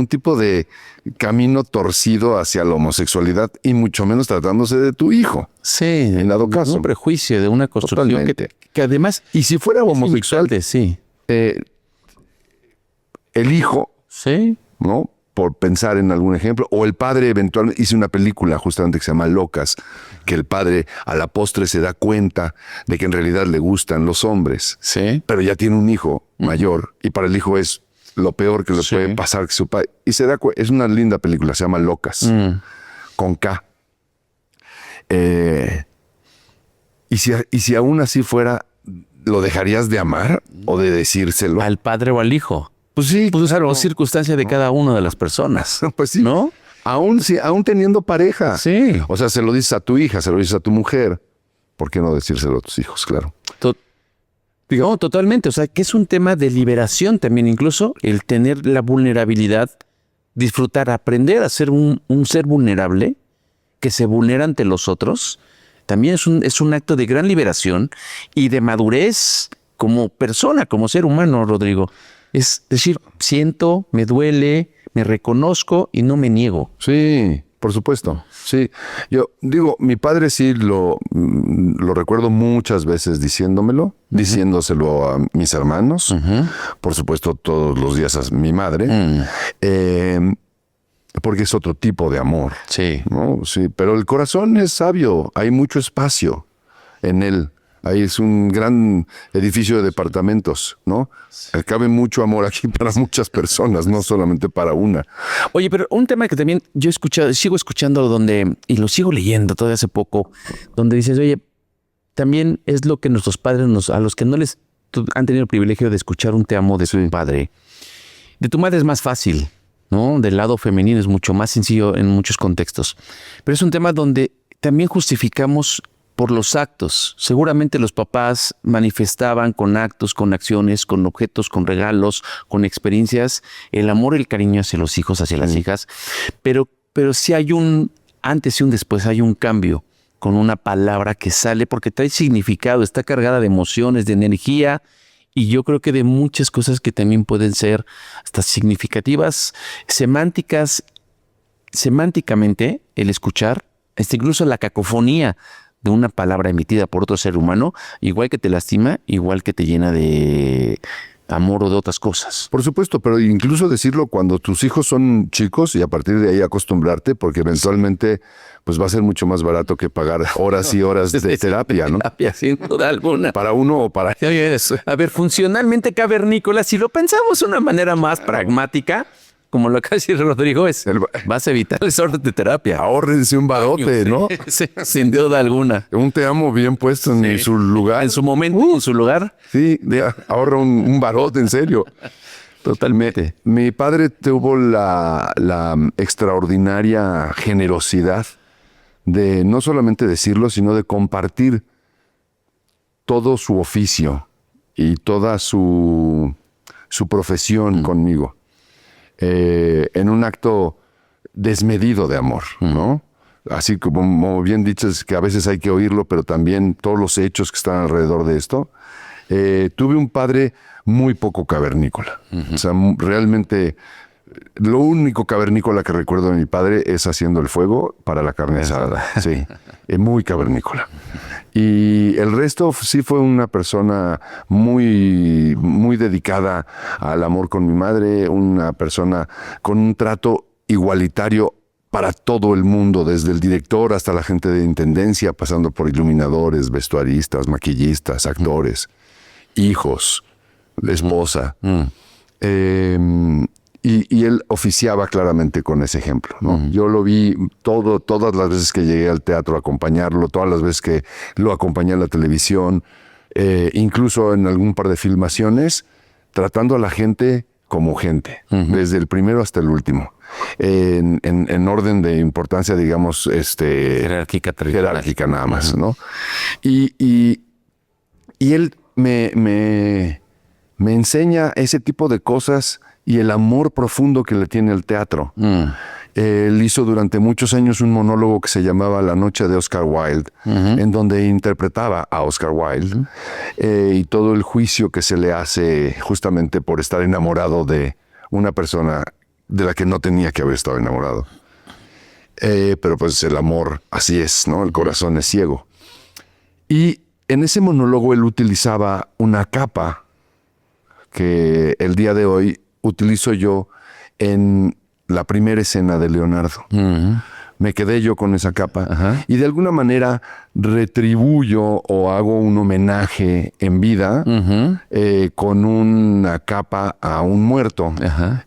tipo de camino torcido hacia la homosexualidad y mucho menos tratándose de tu hijo. Sí. En dado caso. Un prejuicio de una construcción que además... Y si fuera homosexual... Sí. El hijo... Sí. ¿No? Por pensar en algún ejemplo, o el padre eventualmente, hice una película justamente que se llama Locas, que el padre a la postre se da cuenta de que en realidad le gustan los hombres, pero ya tiene un hijo mayor y para el hijo es lo peor que le puede pasar que su padre, y se da cuenta, es una linda película, se llama Locas, con K. Y si aún así fuera, ¿lo dejarías de amar o de decírselo? ¿Al padre o al hijo? Pues sí. Pues claro, circunstancia de cada una de las personas. Pues sí. ¿No? Aún teniendo pareja. Sí. O sea, se lo dices a tu hija, se lo dices a tu mujer. ¿Por qué no decírselo a tus hijos? Claro. No, totalmente. O sea, que es un tema de liberación también. Incluso el tener la vulnerabilidad, disfrutar, aprender a ser un ser vulnerable que se vulnera ante los otros. También es un acto de gran liberación y de madurez como persona, como ser humano, Rodrigo. Es decir, siento, me duele, me reconozco y no me niego. Sí, por supuesto. Sí, yo digo, mi padre sí lo recuerdo muchas veces diciéndomelo, diciéndoselo a mis hermanos, por supuesto todos los días a mi madre, porque es otro tipo de amor. Sí. ¿No? Sí, pero el corazón es sabio, hay mucho espacio en él. Ahí es un gran edificio de departamentos, ¿no? Cabe mucho amor aquí para muchas personas, no solamente para una. Oye, pero un tema que también yo sigo escuchando y lo sigo leyendo todavía hace poco, donde dices, oye, también es lo que nuestros padres, a los que no les han tenido el privilegio de escuchar un te amo de su padre. De tu madre es más fácil, ¿no? Del lado femenino es mucho más sencillo en muchos contextos. Pero es un tema donde también justificamos por los actos. Seguramente los papás manifestaban con actos, con acciones, con objetos, con regalos, con experiencias, el amor y el cariño hacia los hijos, hacia las hijas. Pero sí hay un antes y un después, hay un cambio con una palabra que sale porque trae significado, está cargada de emociones, de energía y yo creo que de muchas cosas que también pueden ser hasta significativas, semánticamente, el escuchar, incluso la cacofonía de una palabra emitida por otro ser humano, igual que te lastima, igual que te llena de amor o de otras cosas. Por supuesto, pero incluso decirlo cuando tus hijos son chicos y a partir de ahí acostumbrarte, porque eventualmente pues va a ser mucho más barato que pagar horas y horas de terapia, ¿no? Terapia, sin duda alguna. Para uno o para... Oye, a ver, funcionalmente cavernícola, si lo pensamos de una manera más pragmática, como lo que dice Rodrigo, vas a evitar el sorte de terapia. Ahórrense un barote, ¿no? Sí, sin duda alguna. Un te amo bien puesto en su lugar. En su momento, en su lugar. Sí, ahorra un barote, en serio. Totalmente. Mi padre tuvo la extraordinaria generosidad de no solamente decirlo, sino de compartir todo su oficio y toda su profesión conmigo. En un acto desmedido de amor, ¿no? Así como bien dices, que a veces hay que oírlo, pero también todos los hechos que están alrededor de esto. Tuve un padre muy poco cavernícola. O sea, realmente lo único cavernícola que recuerdo de mi padre es haciendo el fuego para la carne asada. Sí, muy cavernícola. Y el resto sí fue una persona muy, muy dedicada al amor con mi madre, una persona con un trato igualitario para todo el mundo, desde el director hasta la gente de intendencia, pasando por iluminadores, vestuaristas, maquillistas, actores, hijos, esposa. Y él oficiaba claramente con ese ejemplo, ¿no? Yo lo vi todas las veces que llegué al teatro a acompañarlo, todas las veces que lo acompañé a la televisión, incluso en algún par de filmaciones, tratando a la gente como gente, desde el primero hasta el último, en orden de importancia, digamos, jerárquica nada más, ¿no? Y él me enseña ese tipo de cosas y el amor profundo que le tiene al teatro. Él hizo durante muchos años un monólogo que se llamaba La Noche de Oscar Wilde, en donde interpretaba a Oscar Wilde y todo el juicio que se le hace justamente por estar enamorado de una persona de la que no tenía que haber estado enamorado. Pero pues el amor, así es, ¿no? El corazón es ciego. Y en ese monólogo él utilizaba una capa que el día de hoy utilizo yo en la primera escena de Leonardo. Me quedé yo con esa capa y de alguna manera retribuyo o hago un homenaje en vida con una capa a un muerto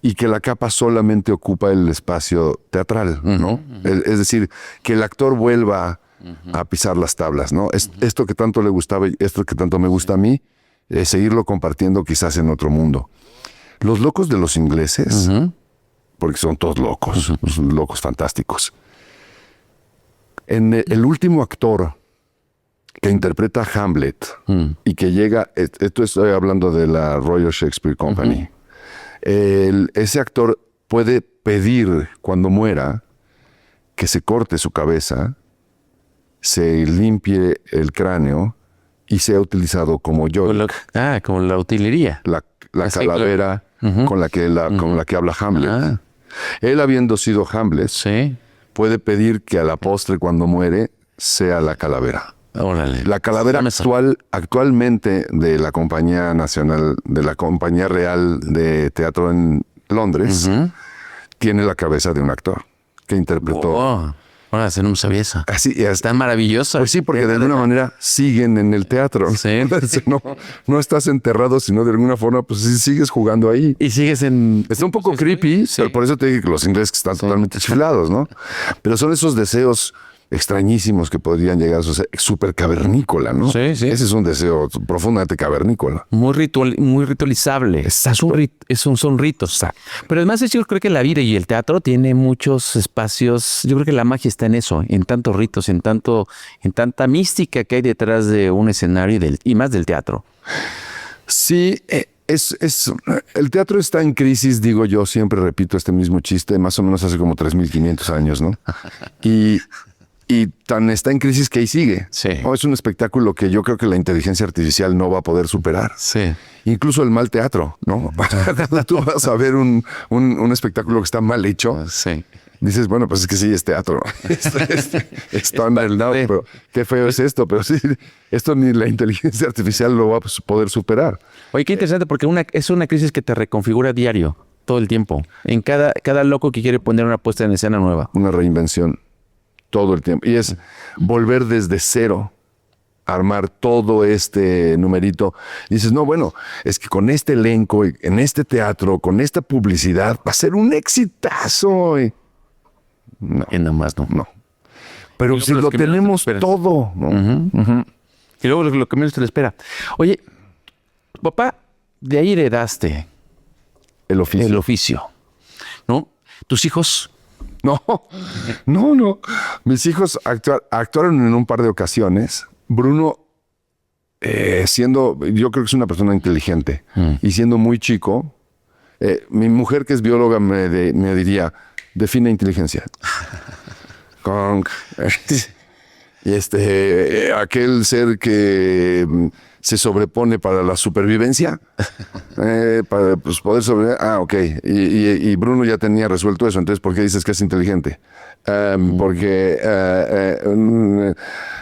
y que la capa solamente ocupa el espacio teatral, ¿no? Es decir, que el actor vuelva a pisar las tablas, ¿no? Esto que tanto le gustaba y esto que tanto me gusta a mí, seguirlo compartiendo quizás en otro mundo. Los locos de los ingleses, porque son todos locos, son locos fantásticos. En el último actor que interpreta a Hamlet y que llega, esto estoy hablando de la Royal Shakespeare Company, ese actor puede pedir cuando muera que se corte su cabeza, se limpie el cráneo y sea utilizado como Yorick. Como la utilería. La calavera con la que habla Hamlet. Él, habiendo sido Hamlet, puede pedir que a la postre, cuando muere, sea la calavera. Órale. La calavera actualmente de la Compañía Nacional, de la Compañía Real de Teatro en Londres, tiene la cabeza de un actor que interpretó. Ahora no sabía eso. Así es. Tan maravillosa. Pues sí, porque de alguna manera siguen en el teatro. Sí. Entonces, no estás enterrado, sino de alguna forma, pues sí sigues jugando ahí. Y sigues en... Está un poco creepy, pero por eso te digo que los ingleses están totalmente chiflados, ¿no? Pero son esos deseos extrañísimos que podrían llegar a ser súper cavernícola, ¿no? Sí. Ese es un deseo profundamente cavernícola. Muy ritualizable. Son ritos. Pero además yo creo que la vida y el teatro tiene muchos espacios. Yo creo que la magia está en eso, en tantos ritos, en tanta mística que hay detrás de un escenario y más del teatro. Sí, el teatro está en crisis, digo yo, siempre repito este mismo chiste, más o menos hace como 3.500 años, ¿no? Y tan está en crisis que ahí sigue. Sí. ¿No? Es un espectáculo que yo creo que la inteligencia artificial no va a poder superar. Sí. Incluso el mal teatro, ¿no? Tú vas a ver un espectáculo que está mal hecho. Sí. dices, bueno, pues es que sí, es teatro. Está en el lado, pero qué feo es esto. Pero sí, esto ni la inteligencia artificial lo va a poder superar. Oye, qué interesante, porque es una crisis que te reconfigura diario, todo el tiempo. En cada loco que quiere poner una puesta en escena nueva. Una reinvención todo el tiempo. Y es volver desde cero, armar todo este numerito. Y dices, no, bueno, es que con este elenco, en este teatro, con esta publicidad, va a ser un exitazo. No, Y nada más, ¿no? no. Pero si lo tenemos todo, ¿no? Y luego lo que menos te lo espera. Oye, tu papá, de ahí heredaste El oficio. el oficio, ¿no? Tus hijos... No. Mis hijos actuaron en un par de ocasiones. Bruno, yo creo que es una persona inteligente y siendo muy chico, mi mujer que es bióloga me diría, define inteligencia. Y aquel ser que se sobrepone para la supervivencia, para pues, poder sobrevivir. Ok. Y Bruno ya tenía resuelto eso. Entonces, ¿por qué dices que es inteligente? Porque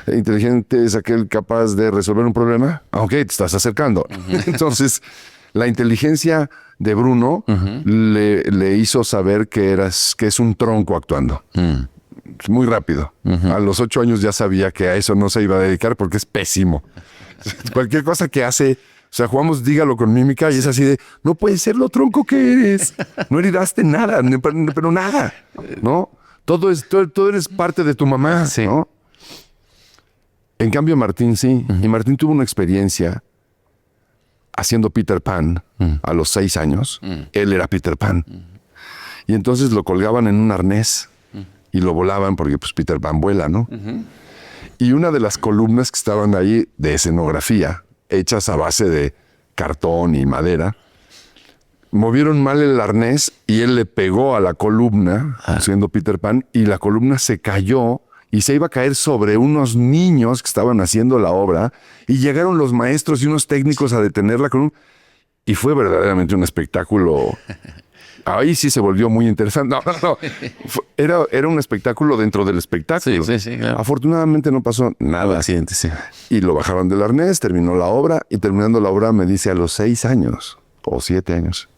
inteligente es aquel capaz de resolver un problema. Ok, te estás acercando. Entonces, la inteligencia de Bruno le hizo saber que es un tronco actuando. Muy rápido. A los 8 años ya sabía que a eso no se iba a dedicar porque es pésimo. Cualquier cosa que hace, o sea, jugamos dígalo con mímica y es así de, no puede ser lo tronco que eres. No heredaste nada, pero nada, ¿no? Todo eres parte de tu mamá, Sí. ¿no? En cambio, Martín sí. Y Martín tuvo una experiencia haciendo Peter Pan a los 6 años. Él era Peter Pan. Y entonces lo colgaban en un arnés y lo volaban porque pues Peter Pan vuela, ¿no? Y una de las columnas que estaban ahí de escenografía, hechas a base de cartón y madera, movieron mal el arnés y él le pegó a la columna, siendo Peter Pan, y la columna se cayó y se iba a caer sobre unos niños que estaban haciendo la obra, y llegaron los maestros y unos técnicos a detener la columna. Y fue verdaderamente un espectáculo. Ahí sí se volvió muy interesante. No. Era un espectáculo dentro del espectáculo. Sí, claro. Afortunadamente no pasó nada. Accidente, sí. Y lo bajaron del arnés, terminó la obra, y terminando la obra me dice a los 6 años o 7 años,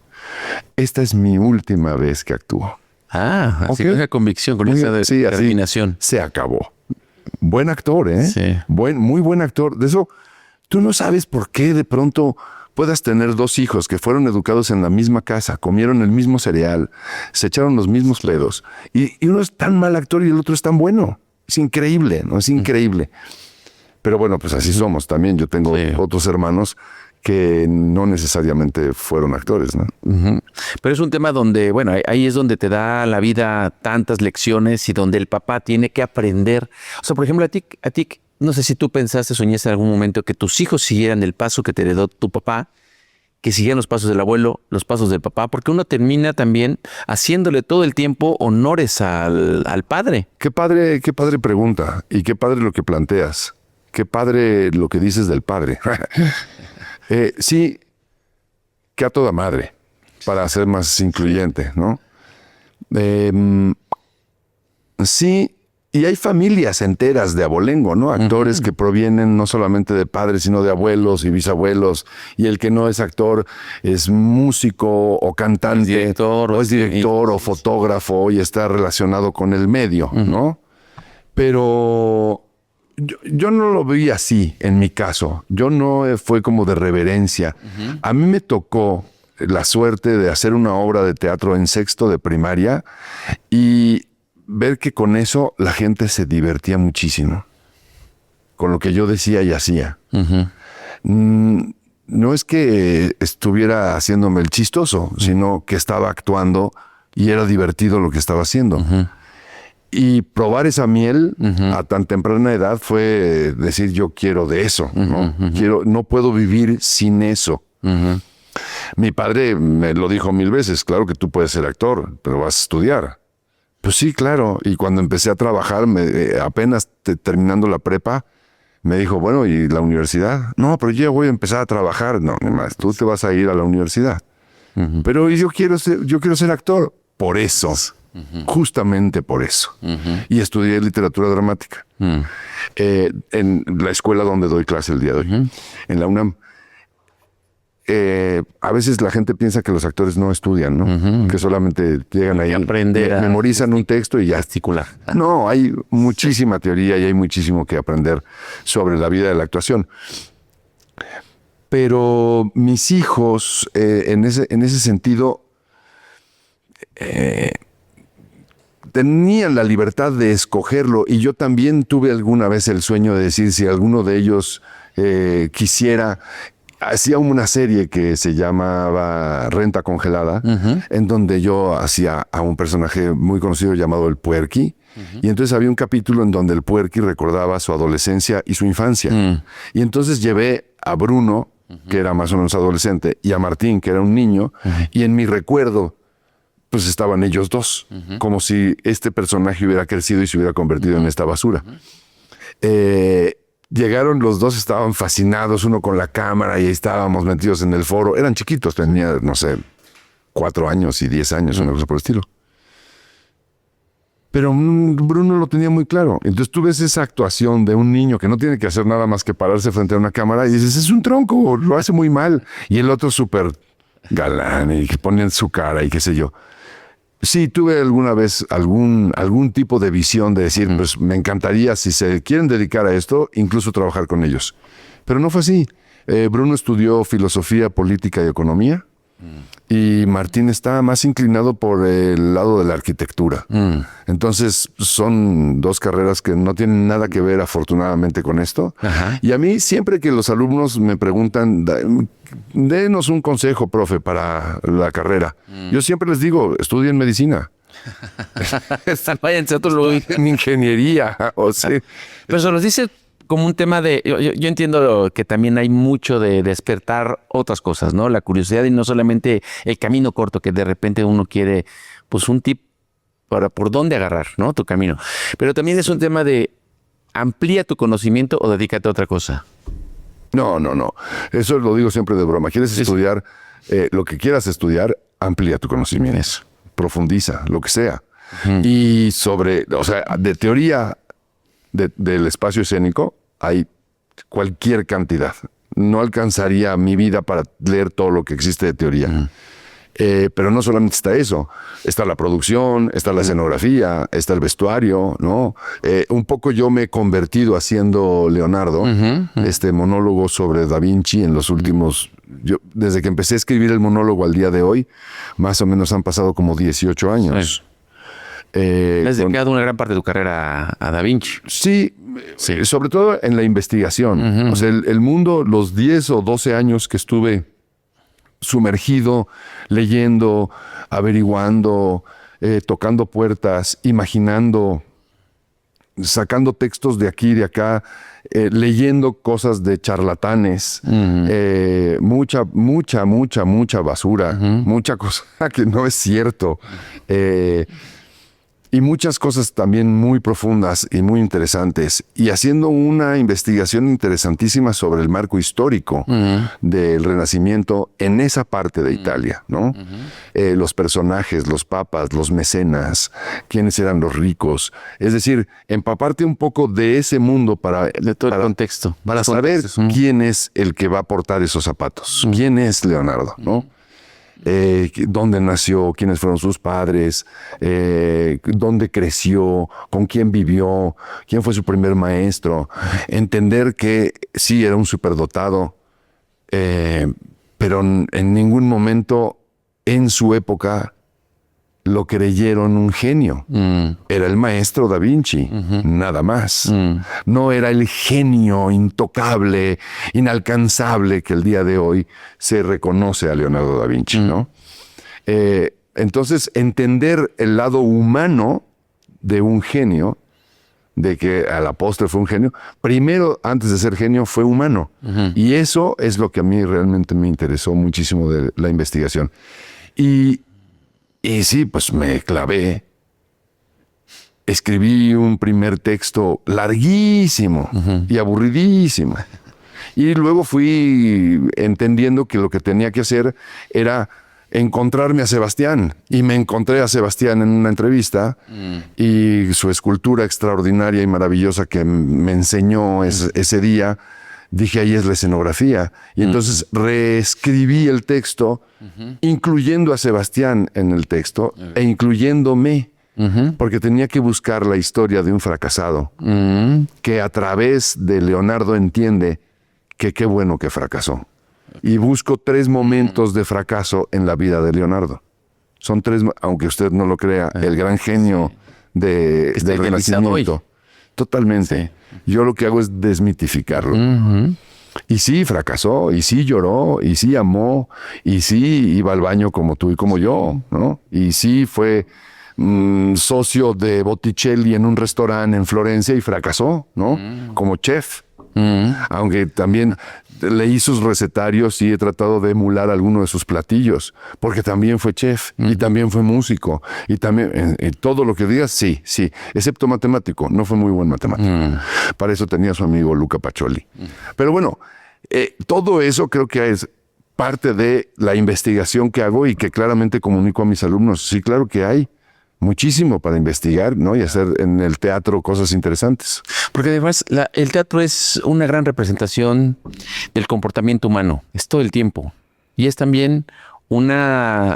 esta es mi última vez que actúo. Así Ok. con esa convicción, con esa determinación. Se acabó. Buen actor, ¿eh? Sí. Muy buen actor. De eso, tú no sabes por qué de pronto puedas tener 2 hijos que fueron educados en la misma casa, comieron el mismo cereal, se echaron los mismos pedos, y uno es tan mal actor y el otro es tan bueno. Es increíble, ¿no? Es increíble. Pero bueno, pues así somos también. Yo tengo otros hermanos que no necesariamente fueron actores, ¿no? Pero es un tema donde, bueno, ahí es donde te da la vida tantas lecciones y donde el papá tiene que aprender. O sea, por ejemplo, a ti, no sé si tú pensaste, soñaste en algún momento que tus hijos siguieran el paso que te heredó tu papá, que siguieran los pasos del abuelo, los pasos del papá, porque uno termina también haciéndole todo el tiempo honores al padre. Qué padre pregunta, y qué padre lo que planteas. Qué padre lo que dices del padre. Sí, que a toda madre, para ser más incluyente, ¿no? Sí, y hay familias enteras de abolengo, ¿no? Actores que provienen no solamente de padres, sino de abuelos y bisabuelos, y el que no es actor es músico o cantante, o es director o fotógrafo y está relacionado con el medio, ¿no? Pero yo no lo vi así en mi caso. Yo no fue como de reverencia. A mí me tocó la suerte de hacer una obra de teatro en 6º de primaria y ver que con eso la gente se divertía muchísimo. Con lo que yo decía y hacía. No es que estuviera haciéndome el chistoso, sino que estaba actuando y era divertido lo que estaba haciendo. Y probar esa miel a tan temprana edad fue decir, yo quiero de eso, ¿no? No puedo vivir sin eso. Mi padre me lo dijo 1000 veces, claro que tú puedes ser actor, pero vas a estudiar. Pues sí, claro. Y cuando empecé a trabajar, apenas terminando la prepa, me dijo, bueno, ¿y la universidad? No, pero yo voy a empezar a trabajar. No, ni más, tú te vas a ir a la universidad. Pero yo quiero ser actor. Por eso. justamente por eso. Y estudié literatura dramática en la escuela donde doy clase el día de hoy, en la UNAM. A veces la gente piensa que los actores no estudian, ¿no? Que solamente llegan ahí, memorizan un texto y ya. Articular. No, hay muchísima teoría y hay muchísimo que aprender sobre la vida de la actuación. Pero mis hijos, en ese sentido, tenían la libertad de escogerlo, y yo también tuve alguna vez el sueño de decir, si alguno de ellos quisiera. Hacía una serie que se llamaba Renta Congelada, en donde yo hacía a un personaje muy conocido llamado el Puerqui. Y entonces había un capítulo en donde el Puerqui recordaba su adolescencia y su infancia. Y entonces llevé a Bruno, que era más o menos adolescente, y a Martín, que era un niño, y en mi recuerdo pues estaban ellos dos, como si este personaje hubiera crecido y se hubiera convertido en esta basura. Llegaron los dos, estaban fascinados, uno con la cámara, y estábamos metidos en el foro. Eran chiquitos, tenían, no sé, 4 años y 10 años, una cosa por el estilo. Pero Bruno lo tenía muy claro. Entonces tú ves esa actuación de un niño que no tiene que hacer nada más que pararse frente a una cámara y dices, es un tronco, lo hace muy mal. Y el otro súper galán y que pone en su cara y qué sé yo. Sí, tuve alguna vez algún tipo de visión de decir, pues me encantaría, si se quieren dedicar a esto, incluso trabajar con ellos. Pero no fue así. Bruno estudió filosofía, política y economía. Y Martín está más inclinado por el lado de la arquitectura. Entonces son 2 carreras que no tienen nada que ver, afortunadamente, con esto. Y a mí, siempre que los alumnos me preguntan, denos un consejo, profe, para la carrera, yo siempre les digo, estudien medicina. Váyanse a otro lugar. En ingeniería. O sea. Pero se nos dice como un tema de... Yo entiendo que también hay mucho de despertar otras cosas, ¿no? La curiosidad, y no solamente el camino corto, que de repente uno quiere, pues, un tip para por dónde agarrar, ¿no? Tu camino. Pero también es un tema de amplía tu conocimiento o dedícate a otra cosa. No. Eso lo digo siempre de broma. ¿Quieres estudiar lo que quieras estudiar? Amplía tu conocimiento. Eso. Profundiza, lo que sea. Y de teoría del espacio escénico hay cualquier cantidad. No alcanzaría mi vida para leer todo lo que existe de teoría. Pero no solamente está eso. Está la producción, está la escenografía, está el vestuario, ¿no? Un poco yo me he convertido haciendo Leonardo, este monólogo sobre Da Vinci en los últimos... desde que empecé a escribir el monólogo al día de hoy, más o menos han pasado como 18 años. Has dedicado una gran parte de tu carrera a Da Vinci. Sí, sobre todo en la investigación. O sea, el mundo, los 10 o 12 años que estuve sumergido, leyendo, averiguando, tocando puertas, imaginando, sacando textos de aquí y de acá, leyendo cosas de charlatanes, mucha basura, mucha cosa que no es cierto. Y muchas cosas también muy profundas y muy interesantes. Y haciendo una investigación interesantísima sobre el marco histórico del Renacimiento en esa parte de Italia, ¿no? Los personajes, los papas, los mecenas, quiénes eran los ricos. Es decir, empaparte un poco de ese mundo para todo el contexto. Para saber quién es el que va a portar esos zapatos. ¿Quién es Leonardo, no? Dónde nació, quiénes fueron sus padres, dónde creció, con quién vivió, quién fue su primer maestro. Entender que sí era un superdotado, pero en ningún momento en su época lo creyeron un genio. Era el maestro Da Vinci, nada más. No era el genio intocable, inalcanzable que el día de hoy se reconoce a Leonardo da Vinci, ¿no? Entonces, entender el lado humano de un genio, de que a la postre fue un genio, primero, antes de ser genio, fue humano. Y eso es lo que a mí realmente me interesó muchísimo de la investigación. Y sí, pues me clavé. Escribí un primer texto larguísimo y aburridísimo. Y luego fui entendiendo que lo que tenía que hacer era encontrarme a Sebastián. Y me encontré a Sebastián en una entrevista y su escultura extraordinaria y maravillosa que me enseñó ese día, dije, ahí es la escenografía. Y entonces reescribí el texto, incluyendo a Sebastián en el texto e incluyéndome, porque tenía que buscar la historia de un fracasado que a través de Leonardo entiende que qué bueno que fracasó. Y busco 3 momentos de fracaso en la vida de Leonardo. Son 3, aunque usted no lo crea, el gran genio del Renacimiento. Hoy. Totalmente. Sí. Yo lo que hago es desmitificarlo. Y sí, fracasó, y sí lloró, y sí amó, y sí iba al baño como tú y como yo, ¿no? Y sí fue socio de Botticelli en un restaurante en Florencia y fracasó, ¿no? Como chef. Aunque también leí sus recetarios y he tratado de emular alguno de sus platillos, porque también fue chef y también fue músico y también todo lo que digas, sí, excepto matemático, no fue muy buen matemático. Para eso tenía su amigo Luca Pacioli. Pero bueno, todo eso creo que es parte de la investigación que hago y que claramente comunico a mis alumnos. Sí, claro que hay muchísimo para investigar, ¿no? Y hacer en el teatro cosas interesantes. Porque además el teatro es una gran representación del comportamiento humano, es todo el tiempo. Y es también una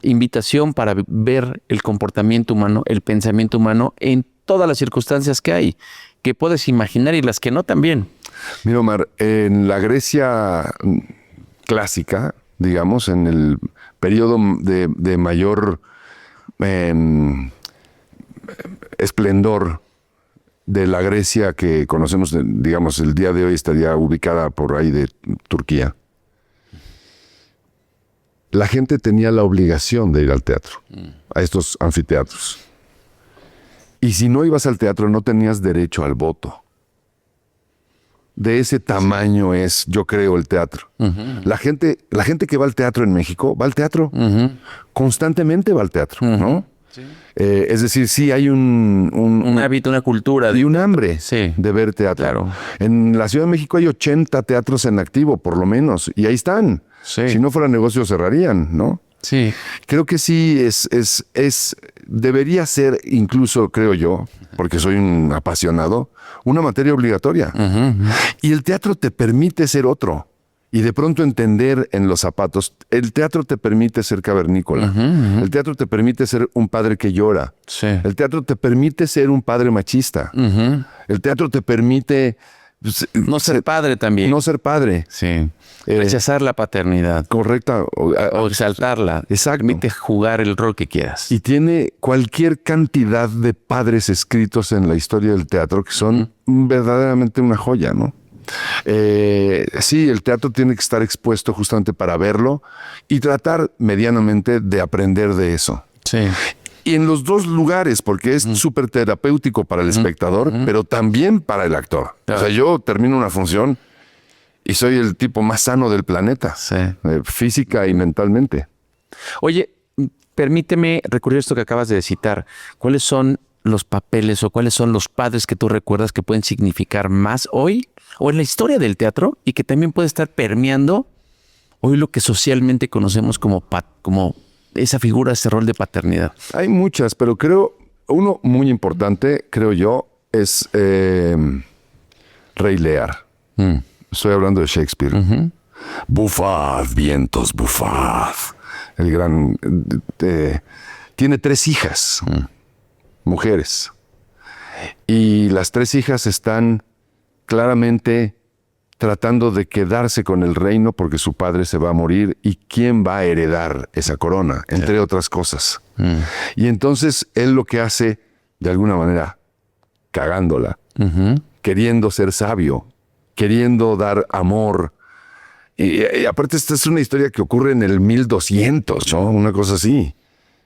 invitación para ver el comportamiento humano, el pensamiento humano en todas las circunstancias que hay, que puedes imaginar y las que no también. Mira, Omar, en la Grecia clásica, digamos, en el periodo de mayor esplendor de la Grecia que conocemos, digamos, el día de hoy estaría ubicada por ahí de Turquía. La gente tenía la obligación de ir al teatro, a estos anfiteatros. Y si no ibas al teatro, no tenías derecho al voto. De ese tamaño es, yo creo, el teatro. La gente que va al teatro en México, va al teatro. Constantemente va al teatro, ¿no? Sí. Es decir, sí hay un hábito, una cultura. Y un hambre de ver teatro. Claro. En la Ciudad de México hay 80 teatros en activo, por lo menos. Y ahí están. Sí. Si no fuera negocio, cerrarían, ¿no? Sí. Creo que sí debería ser, incluso creo yo, porque soy un apasionado, una materia obligatoria. Y el teatro te permite ser otro. Y de pronto entender en los zapatos, el teatro te permite ser cavernícola. El teatro te permite ser un padre que llora. Sí. El teatro te permite ser un padre machista. El teatro te permite... no ser padre también. No ser padre. Sí. Rechazar la paternidad. Correcta. O exaltarla. Exacto. Permite jugar el rol que quieras. Y tiene cualquier cantidad de padres escritos en la historia del teatro que son verdaderamente una joya, ¿no? Sí, el teatro tiene que estar expuesto justamente para verlo y tratar medianamente de aprender de eso. Sí. Y en los 2 lugares, porque es súper terapéutico para el espectador, pero también para el actor. Claro. O sea, yo termino una función y soy el tipo más sano del planeta, física y mentalmente. Oye, permíteme recurrir a esto que acabas de citar. ¿Cuáles son los papeles o cuáles son los padres que tú recuerdas que pueden significar más hoy o en la historia del teatro y que también puede estar permeando hoy lo que socialmente conocemos como esa figura, ese rol de paternidad? Hay muchas, pero creo, uno muy importante, creo yo, es Rey Lear. Estoy hablando de Shakespeare. Bufad, vientos, bufad. El gran... tiene 3 hijas, mujeres. Y las 3 hijas están claramente tratando de quedarse con el reino porque su padre se va a morir y quién va a heredar esa corona, entre otras cosas. Y entonces él lo que hace, de alguna manera, cagándola, queriendo ser sabio, queriendo dar amor. Y aparte esta es una historia que ocurre en el 1200, ¿no? Una cosa así.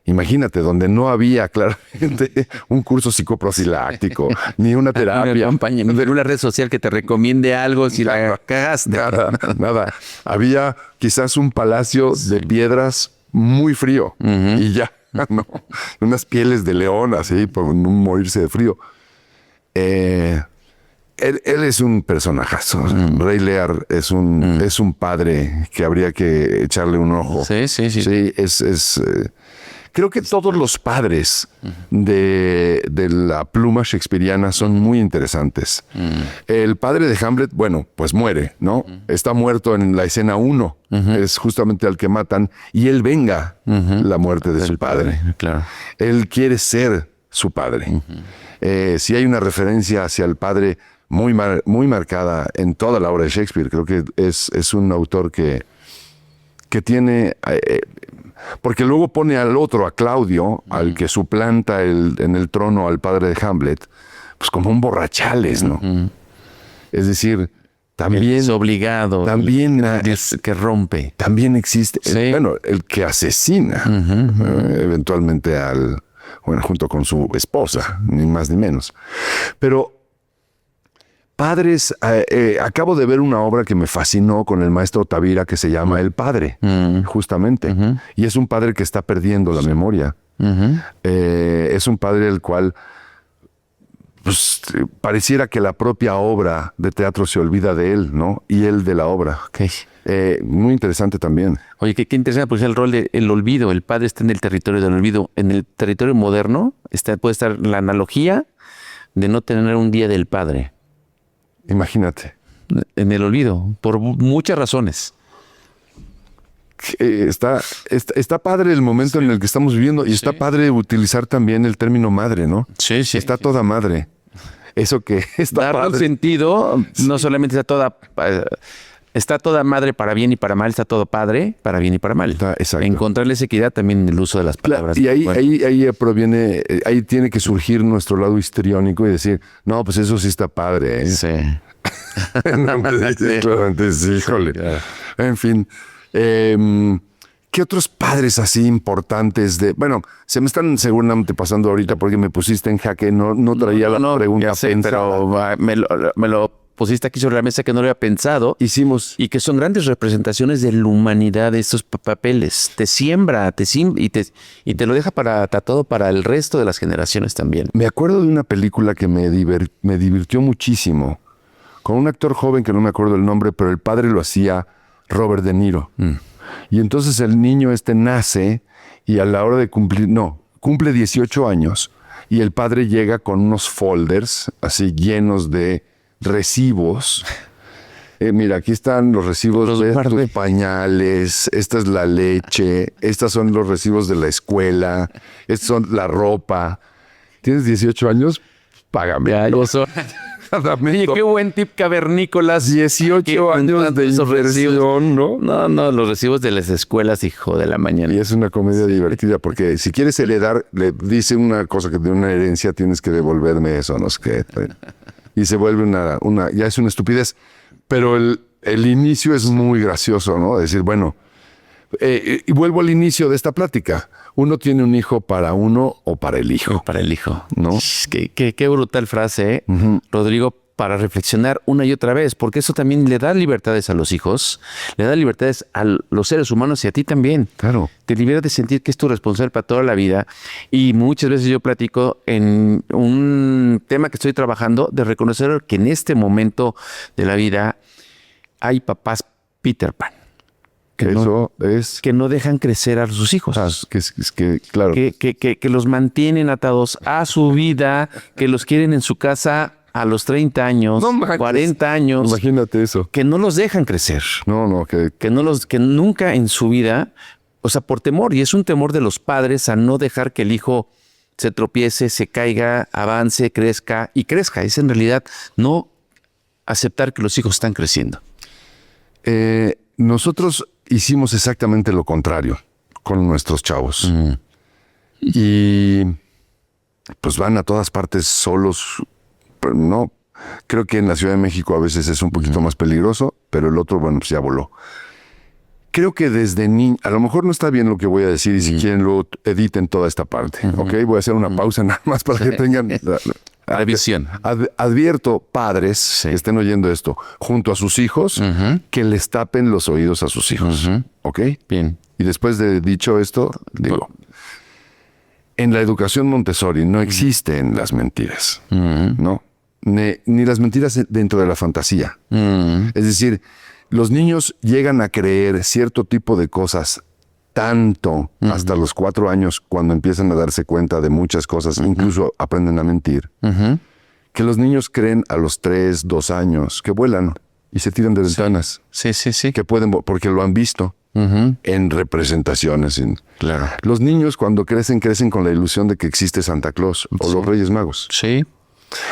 Imagínate, donde no había claramente un curso psicoprofiláctico, ni una terapia. Una campaña, ni una red social que te recomiende algo si la cagaste. Nada. Había quizás un palacio de piedras muy frío y ya, ¿no? Unas pieles de león así, por no morirse de frío. Él es un personajazo. Ray Lear es un padre que habría que echarle un ojo. Sí. Sí, creo que todos los padres de la pluma shakespeariana son muy interesantes. El padre de Hamlet, bueno, pues muere, ¿no? Está muerto en la escena 1. Es justamente al que matan y él venga la muerte de su padre. Claro. Él quiere ser su padre. Si hay una referencia hacia el padre muy marcada en toda la obra de Shakespeare, creo que es un autor que tiene... porque luego pone al otro, a Claudio, al que suplanta en el trono al padre de Hamlet, pues como un borrachales, ¿no? Es decir, también... Es obligado. También... que rompe. También existe... Sí. Bueno, el que asesina eventualmente junto con su esposa, ni más ni menos. Pero... Padres, acabo de ver una obra que me fascinó con el maestro Tavira que se llama El Padre, justamente. Y es un padre que está perdiendo la memoria. Es un padre el cual pues, pareciera que la propia obra de teatro se olvida de él, ¿no? Y él de la obra. Okay. Muy interesante también. Oye, qué interesante, pues el rol del olvido. El padre está en el territorio del olvido. En el territorio moderno puede estar la analogía de no tener un día del padre. Imagínate. En el olvido, por muchas razones. Está padre el momento en el que estamos viviendo y está padre utilizar también el término madre, ¿no? Sí. Está toda madre. Eso que está Darle un padre. sentido, no solamente está toda madre para bien y para mal, está todo padre para bien y para mal. Exacto. Encontrarle esa equidad también en el uso de las palabras. Y ahí proviene, ahí tiene que surgir nuestro lado histriónico y decir, no, pues eso sí está padre, ¿eh? Sí. No me dices claramente, sí, híjole. Claro. En fin. ¿Qué otros padres así importantes bueno, se me están seguramente pasando ahorita porque me pusiste en jaque, no traía la pregunta pensada. Pero me lo pusiste aquí sobre la mesa que no lo había pensado. Hicimos... Y que son grandes representaciones de la humanidad estos papeles. Te siembra, y te lo deja tratado para el resto de las generaciones también. Me acuerdo de una película que me divirtió muchísimo, con un actor joven que no me acuerdo el nombre, pero el padre lo hacía Robert De Niro. Y entonces el niño nace y a la hora de cumple 18 años y el padre llega con unos folders así llenos de recibos. Mira, aquí están los recibos de tus pañales, esta es la leche, estos son los recibos de la escuela, estos son la ropa. ¿Tienes 18 años? Págame. Ya, oye, qué buen tip cavernícolas. 18 años de inversión, ¿no? No, los recibos de las escuelas, hijo de la mañana. Y es una comedia divertida porque si quieres heredar, le dice una cosa que de una herencia tienes que devolverme eso, no sé qué. Y se vuelve ya es una estupidez. Pero el inicio es muy gracioso, ¿no? Decir, bueno, y vuelvo al inicio de esta plática. Uno tiene un hijo para uno o para el hijo. Para el hijo, ¿no? Qué brutal frase, ¿eh? Rodrigo, para reflexionar una y otra vez, porque eso también le da libertades a los hijos, le da libertades a los seres humanos y a ti también. Claro. Te libera de sentir que es tu responsable para toda la vida. Y muchas veces yo platico en un tema que estoy trabajando de reconocer que en este momento de la vida hay papás Peter Pan. Que no dejan crecer a sus hijos. Claro. Que los mantienen atados a su vida, que los quieren en su casa a los 30 años, 40 años. Imagínate eso. Que no los dejan crecer. Que nunca en su vida, o sea, por temor, y es un temor de los padres a no dejar que el hijo se tropiece, se caiga, avance, crezca. Es en realidad no aceptar que los hijos están creciendo. Nosotros hicimos exactamente lo contrario con nuestros chavos. Y pues van a todas partes solos. No, creo que en la Ciudad de México a veces es un poquito más peligroso, pero el otro, bueno, pues ya voló. Creo que desde niño, a lo mejor no está bien lo que voy a decir y si quieren luego editen toda esta parte. ¿Ok? Voy a hacer una pausa nada más para que tengan... La visión. Advierto padres que estén oyendo esto junto a sus hijos que les tapen los oídos a sus hijos. ¿Ok? Bien. Y después de dicho esto, digo, en la educación Montessori no existen las mentiras, ¿no? ni las mentiras dentro de la fantasía. Es decir, los niños llegan a creer cierto tipo de cosas tanto hasta los 4 años, cuando empiezan a darse cuenta de muchas cosas, incluso aprenden a mentir, que los niños creen a los 3, 2 años que vuelan y se tiran de ventanas. Sí. Que pueden, porque lo han visto en representaciones. Claro. Los niños cuando crecen con la ilusión de que existe Santa Claus o los Reyes Magos. Sí.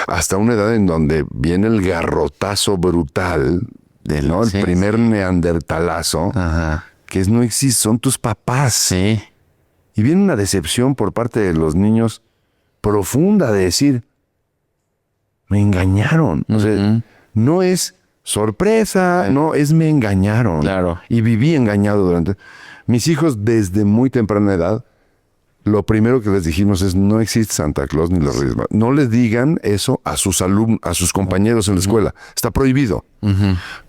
Hasta una edad en donde viene el garrotazo brutal, ¿no? El primer neandertalazo, que no existe, son tus papás. Sí. Y viene una decepción por parte de los niños profunda de decir, me engañaron. O sea, no es sorpresa, no, es me engañaron. Claro. Y viví engañado durante... Mis hijos desde muy temprana edad, lo primero que les dijimos es no existe Santa Claus ni los Reyes Magos. No les digan eso a sus alumnos, a sus compañeros en la escuela. Está prohibido.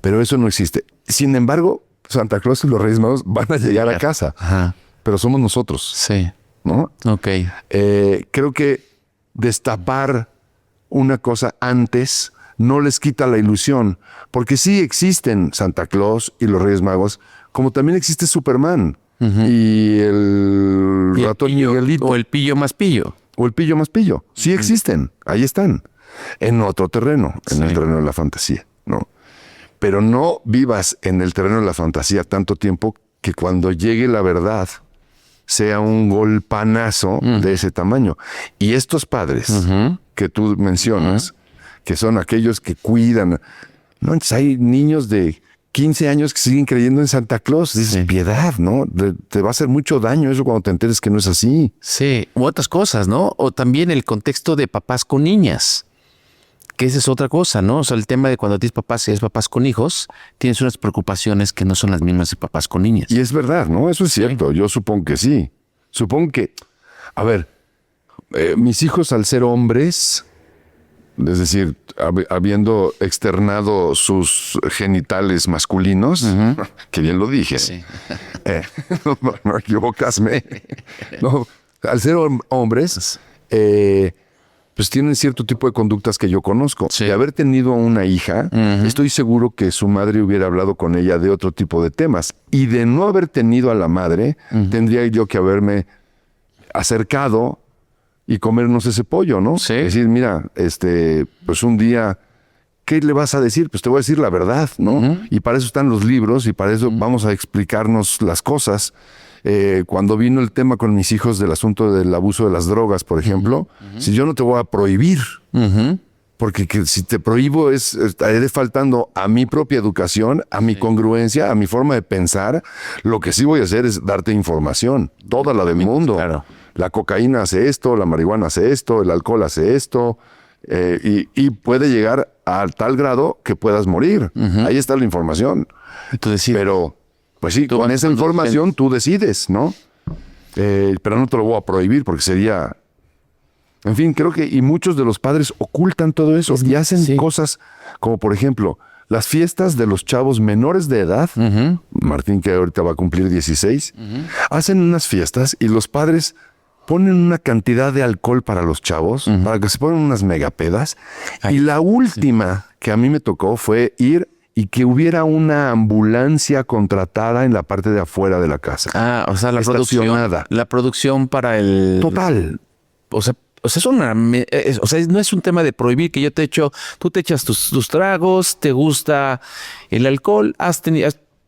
Pero eso no existe. Sin embargo, Santa Claus y los Reyes Magos van a llegar a casa. Pero somos nosotros. Sí. ¿No? Ok. Creo que destapar una cosa antes no les quita la ilusión, porque sí existen Santa Claus y los Reyes Magos, como también existe Superman y el ratón Miguelito. O el pillo más pillo. O el pillo más pillo. Sí existen, ahí están, en otro terreno, en el terreno de la fantasía, ¿no? Pero no vivas en el terreno de la fantasía tanto tiempo que cuando llegue la verdad sea un golpanazo de ese tamaño. Y estos padres que tú mencionas, que son aquellos que cuidan, ¿no? Entonces hay niños de 15 años que siguen creyendo en Santa Claus. Dices, piedad, ¿no? Te va a hacer mucho daño eso cuando te enteres que no es así. Sí, u otras cosas, ¿no? O también el contexto de papás con niñas, que esa es otra cosa, ¿no? O sea, el tema de cuando tienes papás y eres papás con hijos, tienes unas preocupaciones que no son las mismas de papás con niñas. Y es verdad, ¿no? Eso es cierto. Yo supongo que sí. Supongo que, a ver, mis hijos al ser hombres, es decir, habiendo externado sus genitales masculinos, que bien lo dije, no equivocasme, no, al ser hombres, pues tienen cierto tipo de conductas que yo conozco. De haber tenido una hija, estoy seguro que su madre hubiera hablado con ella de otro tipo de temas. Y de no haber tenido a la madre, tendría yo que haberme acercado y comernos ese pollo, ¿no? Sí. Decir, mira, pues un día, ¿qué le vas a decir? Pues te voy a decir la verdad, ¿no? Y para eso están los libros y para eso vamos a explicarnos las cosas. Cuando vino el tema con mis hijos del asunto del abuso de las drogas, por ejemplo, si yo no te voy a prohibir, porque si te prohíbo estaré faltando a mi propia educación, a mi congruencia, a mi forma de pensar. Lo que sí voy a hacer es darte información, toda la del mundo. Claro. La cocaína hace esto, la marihuana hace esto, el alcohol hace esto, y puede llegar a tal grado que puedas morir. Ahí está la información. Pero, pues sí, con esa información tú decides, ¿no? Pero no te lo voy a prohibir porque sería... En fin, creo que y muchos de los padres ocultan todo eso y hacen cosas como, por ejemplo, las fiestas de los chavos menores de edad. Martín, que ahorita va a cumplir 16, hacen unas fiestas y los padres ponen una cantidad de alcohol para los chavos, para que se pongan unas megapedas. Y la última que a mí me tocó fue ir y que hubiera una ambulancia contratada en la parte de afuera de la casa. Ah, o sea, la producción para el... Total. O sea, no es un tema de prohibir que tú te echas tus tragos, te gusta el alcohol,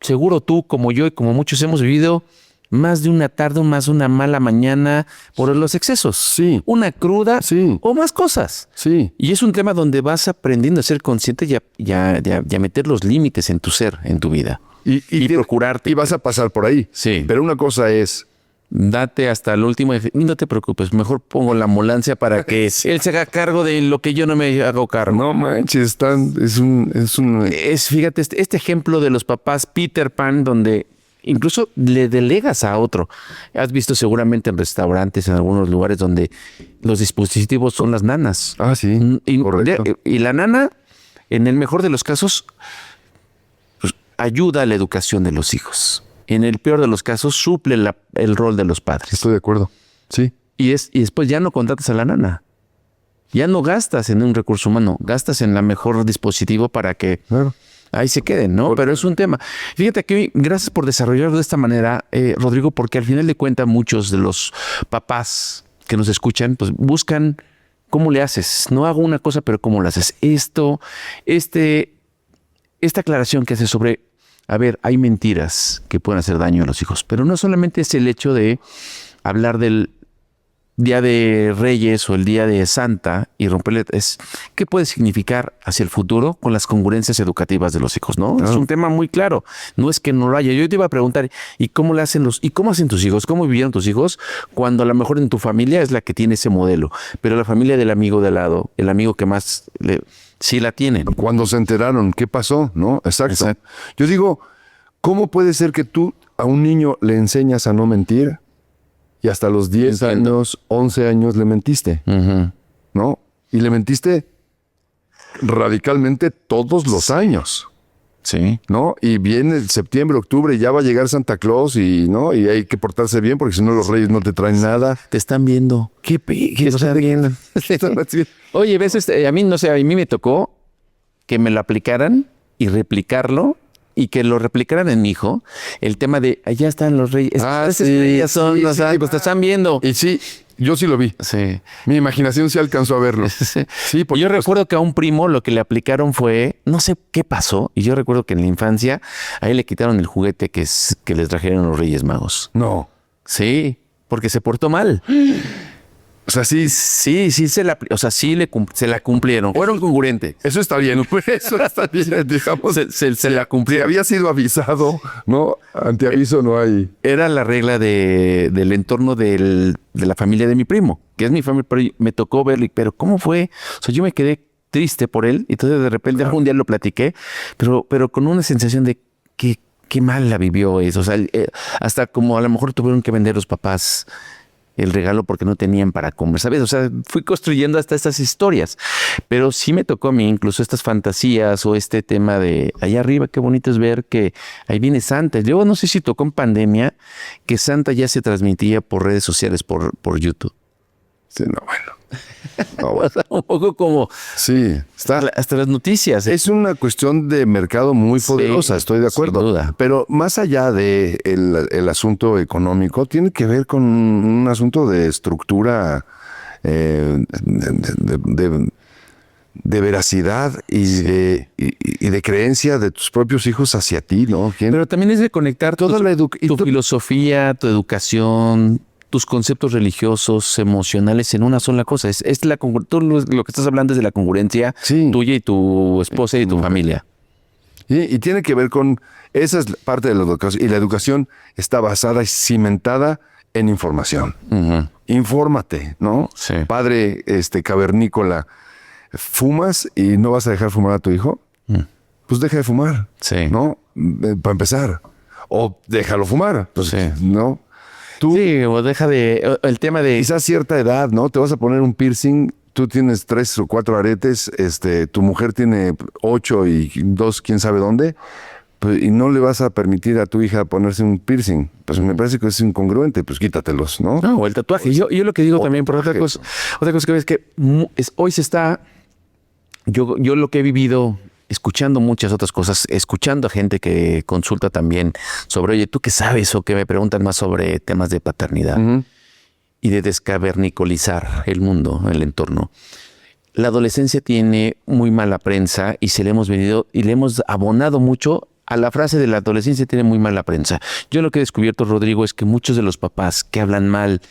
seguro tú como yo y como muchos hemos vivido más de una tarde o más de una mala mañana por los excesos. Sí. Una cruda o más cosas. Sí. Y es un tema donde vas aprendiendo a ser consciente y a meter los límites en tu ser, en tu vida. Y procurarte. Y vas a pasar por ahí. Sí. Pero una cosa es... Date hasta el último y no te preocupes, mejor pongo la ambulancia para que él se haga cargo de lo que yo no me hago cargo. No manches, fíjate, este ejemplo de los papás Peter Pan, donde incluso le delegas a otro. Has visto seguramente en restaurantes, en algunos lugares donde los dispositivos son las nanas. Ah, sí, correcto. Y la nana, en el mejor de los casos, pues, ayuda a la educación de los hijos. En el peor de los casos, suple el rol de los padres. Estoy de acuerdo. Sí. Y después ya no contratas a la nana. Ya no gastas en un recurso humano, gastas en la mejor dispositivo para que ahí se queden, ¿no? Pero es un tema. Fíjate que gracias por desarrollarlo de esta manera, Rodrigo, porque al final de cuentas muchos de los papás que nos escuchan, pues buscan cómo le haces. No hago una cosa, pero cómo lo haces. Esta aclaración que hace sobre, a ver, hay mentiras que pueden hacer daño a los hijos, pero no solamente es el hecho de hablar del Día de Reyes o el Día de Santa y romperle, es qué puede significar hacia el futuro con las congruencias educativas de los hijos, ¿no? Es un tema muy claro. No es que no lo haya. Yo te iba a preguntar, ¿y cómo le hacen cómo hacen tus hijos? ¿Cómo vivieron tus hijos? Cuando a lo mejor en tu familia es la que tiene ese modelo, pero la familia del amigo de al lado, el amigo que más sí la tienen. Cuando se enteraron, ¿qué pasó? ¿No? Exacto. Yo digo, ¿cómo puede ser que tú a un niño le enseñas a no mentir? Y hasta los 10 años, 11 años le mentiste, ¿no? Y le mentiste radicalmente todos los años. Sí. ¿No? Y viene septiembre, octubre, ya va a llegar Santa Claus y, ¿no? Y hay que portarse bien porque si no los reyes no te traen nada. Te están viendo. ¿Qué están viendo? Oye, ¿ves? A mí, no sé, a mí me tocó que me lo aplicaran y replicarlo. Y que lo replicaran en mi hijo, el tema de allá están los reyes. Sí, pues te están viendo. Y sí, yo sí lo vi. Sí. Mi imaginación sí alcanzó a verlo. Sí, porque yo recuerdo que a un primo lo que le aplicaron fue, no sé qué pasó, y yo recuerdo que en la infancia ahí le quitaron el juguete que les trajeron los Reyes Magos. No. Sí, porque se portó mal. O sea, sí se la cumplieron. Fueron congruentes. Eso está bien. Eso está bien. Digamos, se la cumplieron. Si había sido avisado, ¿no? Anteaviso no hay. Era la regla del entorno de la familia de mi primo, que es mi familia, pero me tocó verle. Pero ¿cómo fue? O sea, yo me quedé triste por él. Y entonces de repente un día lo platiqué, pero con una sensación de que qué mal la vivió eso. O sea, hasta como a lo mejor tuvieron que vender los papás el regalo porque no tenían para comer, ¿sabes? O sea, fui construyendo hasta estas historias, pero sí me tocó a mí incluso estas fantasías o este tema de allá arriba, qué bonito es ver que ahí viene Santa. Luego no sé si tocó en pandemia que Santa ya se transmitía por redes sociales, por YouTube. Sí, no, bueno. O sea, un poco como sí, está hasta las noticias. Es una cuestión de mercado muy poderosa, estoy de acuerdo. Sin duda. Pero más allá de el asunto económico, tiene que ver con un asunto de estructura, de veracidad y de creencia de tus propios hijos hacia ti, ¿no? Pero también es de conectar toda tu filosofía, tu educación, tus conceptos religiosos, emocionales en una sola cosa. Tú lo que estás hablando es de la congruencia tuya y tu esposa y tu familia. Y tiene que ver con... Esa es parte de la educación. Y la educación está basada y cimentada en información. Infórmate, ¿no? Sí. Padre cavernícola, ¿fumas y no vas a dejar fumar a tu hijo? Pues deja de fumar, ¿no? Para empezar. O déjalo fumar, pues, ¿no? Sí, o deja el tema de... Quizás cierta edad, ¿no? Te vas a poner un piercing, tú tienes 3 o 4 aretes, tu mujer tiene 8 y 2, quién sabe dónde, pues, y no le vas a permitir a tu hija ponerse un piercing. Pues me parece que es incongruente, pues quítatelos, ¿no? No, o el tatuaje. Yo lo que digo también, por otra cosa que ves que hoy se está... Yo lo que he vivido... escuchando muchas otras cosas, escuchando a gente que consulta también sobre, oye, ¿tú qué sabes? O que me preguntan más sobre temas de paternidad y de descavernicolizar el mundo, el entorno. La adolescencia tiene muy mala prensa y le hemos abonado mucho a la frase de la adolescencia tiene muy mala prensa. Yo lo que he descubierto, Rodrigo, es que muchos de los papás que hablan mal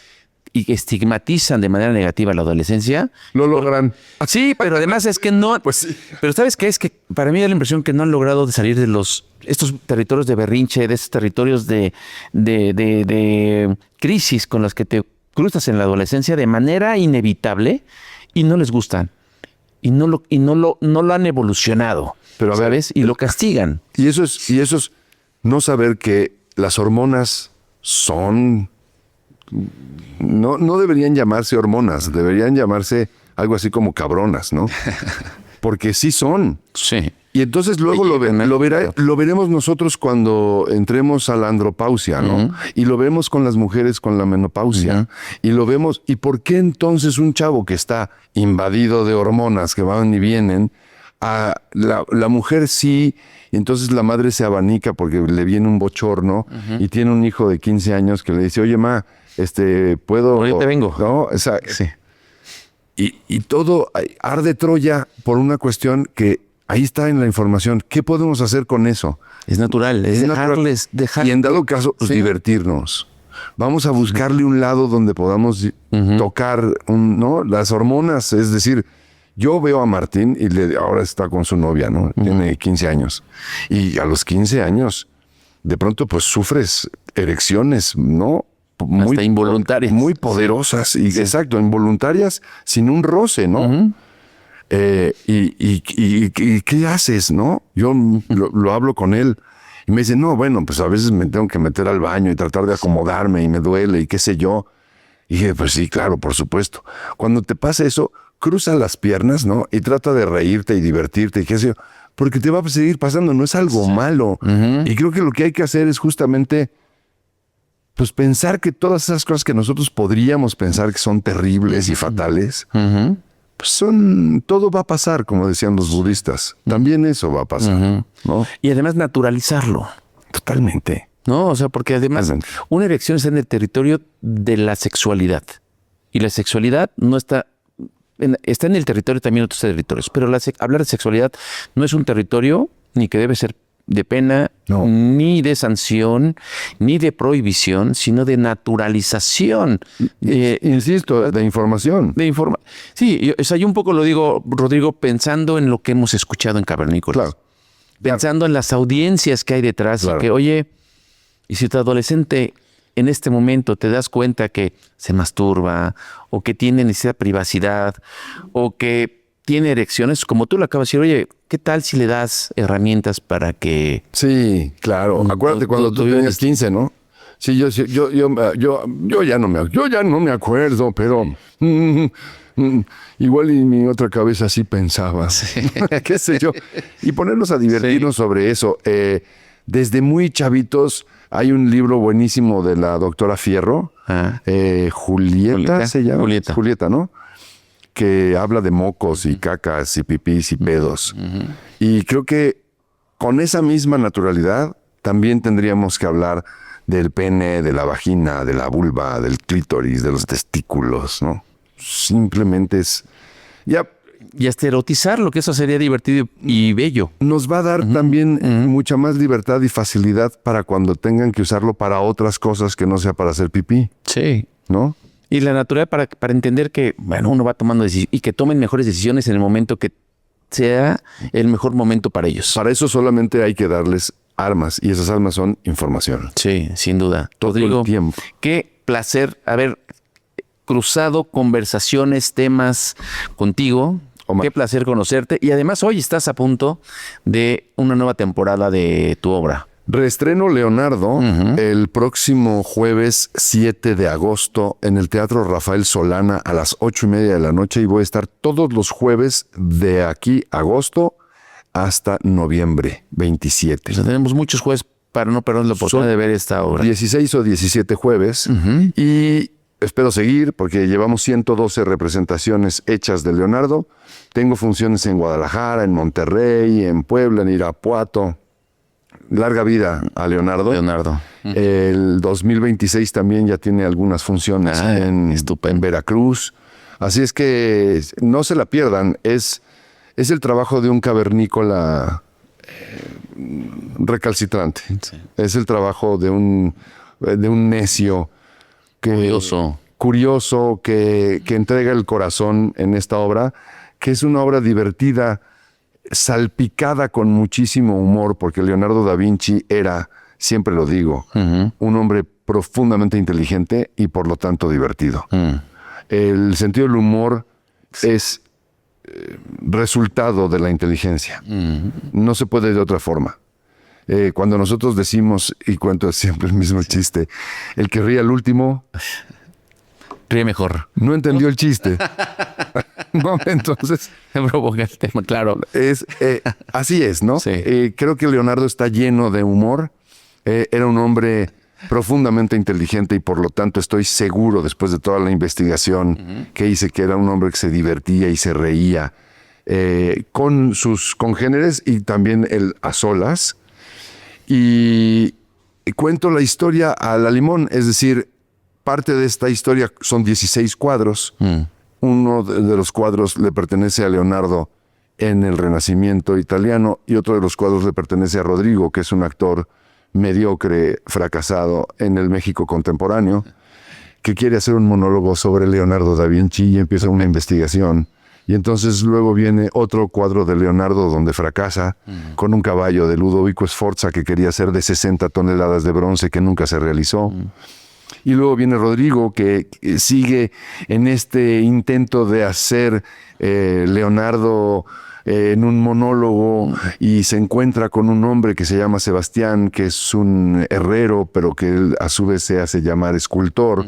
y estigmatizan de manera negativa a la adolescencia. Lo logran. Sí, pero además es que no... Pues sí. Pero ¿sabes qué? Es que para mí da la impresión que no han logrado de salir de estos territorios de berrinche, de estos territorios de crisis con los que te cruzas en la adolescencia de manera inevitable y no les gustan. Y no lo han evolucionado. Pero a ver, ¿sabes? Y lo castigan. Y eso es no saber que las hormonas son... No deberían llamarse hormonas, deberían llamarse algo así como cabronas, ¿no? Porque sí son. Sí. Y entonces luego lo veremos nosotros cuando entremos a la andropausia, ¿no? Y lo vemos con las mujeres con la menopausia. Y lo vemos. ¿Y por qué entonces un chavo que está invadido de hormonas que van y vienen, a la mujer sí, y entonces la madre se abanica porque le viene un bochorno y tiene un hijo de 15 años que le dice, oye, ma, ¿puedo? Ahorita vengo. ¿No? Sí. Y todo arde Troya por una cuestión que ahí está en la información. ¿Qué podemos hacer con eso? Es natural, es dejarles. Y en dado caso, pues, divertirnos. Vamos a buscarle un lado donde podamos tocar, ¿no? Las hormonas. Es decir, yo veo a Martín y ahora está con su novia, ¿no? Tiene 15 años. Y a los 15 años, de pronto, pues sufres erecciones, ¿no? Hasta involuntarias. Muy poderosas. Y, exacto, involuntarias sin un roce, ¿no? ¿Y qué haces, no? Yo lo hablo con él y me dice, no, bueno, pues a veces me tengo que meter al baño y tratar de acomodarme y me duele y qué sé yo. Y dije, pues sí, claro, por supuesto. Cuando te pasa eso, cruza las piernas, ¿no? Y trata de reírte y divertirte y qué sé yo, porque te va a seguir pasando, no es algo malo. Y creo que lo que hay que hacer es justamente pues pensar que todas esas cosas que nosotros podríamos pensar que son terribles y fatales, pues todo va a pasar, como decían los budistas. También eso va a pasar, ¿no? Y además naturalizarlo. Totalmente. No, o sea, porque además una erección está en el territorio de la sexualidad. Y la sexualidad no está en el territorio también de otros territorios. Pero hablar de sexualidad no es un territorio ni que debe ser de pena, ni de sanción, ni de prohibición, sino de naturalización. Insisto, de información. Sí, o sea, yo un poco lo digo, Rodrigo, pensando en lo que hemos escuchado en Cavernícolas. Claro. Pensando en las audiencias que hay detrás. Claro. Y que, oye, y si tu adolescente en este momento te das cuenta que se masturba, o que tiene necesidad de privacidad, o que tiene erecciones, como tú lo acabas de decir, oye, ¿qué tal si le das herramientas para que... Sí, claro. Acuérdate cuando tú tenías 15, ¿no? Sí, yo ya no me acuerdo, pero igual y mi otra cabeza sí pensaba. Sí. ¿Qué sé yo? Y ponernos a divertirnos sobre eso. Desde muy chavitos hay un libro buenísimo de la doctora Fierro, Julieta se llama. Julieta, ¿no? Que habla de mocos y cacas y pipís y pedos. Y creo que con esa misma naturalidad también tendríamos que hablar del pene, de la vagina, de la vulva, del clítoris, de los testículos, ¿no? Simplemente es... Y hasta erotizarlo, que eso sería divertido y bello. Nos va a dar también mucha más libertad y facilidad para cuando tengan que usarlo para otras cosas que no sea para hacer pipí. Sí. ¿No? Y la naturaleza para entender que, bueno, uno va tomando decisiones y que tomen mejores decisiones en el momento que sea el mejor momento para ellos. Para eso solamente hay que darles armas, y esas armas son información. Sí, sin duda. Todo Rodrigo, el tiempo. Qué placer haber cruzado conversaciones, temas contigo. Qué placer conocerte. Y además hoy estás a punto de una nueva temporada de tu obra. Reestreno Leonardo el próximo jueves 7 de agosto en el Teatro Rafael Solana a las 8:30 de la noche, y voy a estar todos los jueves de aquí agosto hasta noviembre 27. O sea, tenemos muchos jueves para no perder la oportunidad de ver esta obra. 16 o 17 jueves y espero seguir porque llevamos 112 representaciones hechas de Leonardo. Tengo funciones en Guadalajara, en Monterrey, en Puebla, en Irapuato. Larga vida a Leonardo. El 2026 también ya tiene algunas funciones en Veracruz. Así es que no se la pierdan. Es el trabajo de un cavernícola recalcitrante. Sí. Es el trabajo de un necio curioso que entrega el corazón en esta obra, que es una obra divertida, salpicada con muchísimo humor, porque Leonardo da Vinci era, siempre lo digo, un hombre profundamente inteligente y por lo tanto divertido. El sentido del humor es resultado de la inteligencia. No se puede de otra forma. Cuando nosotros decimos, y cuento siempre el mismo chiste, el que ríe al último... ríe mejor. No entendió el chiste. ¿no? Entonces, Me provoca el tema, claro. así es, ¿no? Sí. Creo que Leonardo está lleno de humor. Era un hombre profundamente inteligente y por lo tanto estoy seguro, después de toda la investigación que hice, que era un hombre que se divertía y se reía con sus congéneres y también él a solas. Y cuento la historia a la limón, es decir, parte de esta historia son 16 cuadros. Uno de los cuadros le pertenece a Leonardo en el Renacimiento italiano y otro de los cuadros le pertenece a Rodrigo, que es un actor mediocre, fracasado en el México contemporáneo, que quiere hacer un monólogo sobre Leonardo da Vinci y empieza una investigación. Y entonces luego viene otro cuadro de Leonardo donde fracasa con un caballo de Ludovico Sforza que quería hacer de 60 toneladas de bronce que nunca se realizó. Y luego viene Rodrigo que sigue en este intento de hacer Leonardo en un monólogo y se encuentra con un hombre que se llama Sebastián, que es un herrero, pero que él a su vez se hace llamar escultor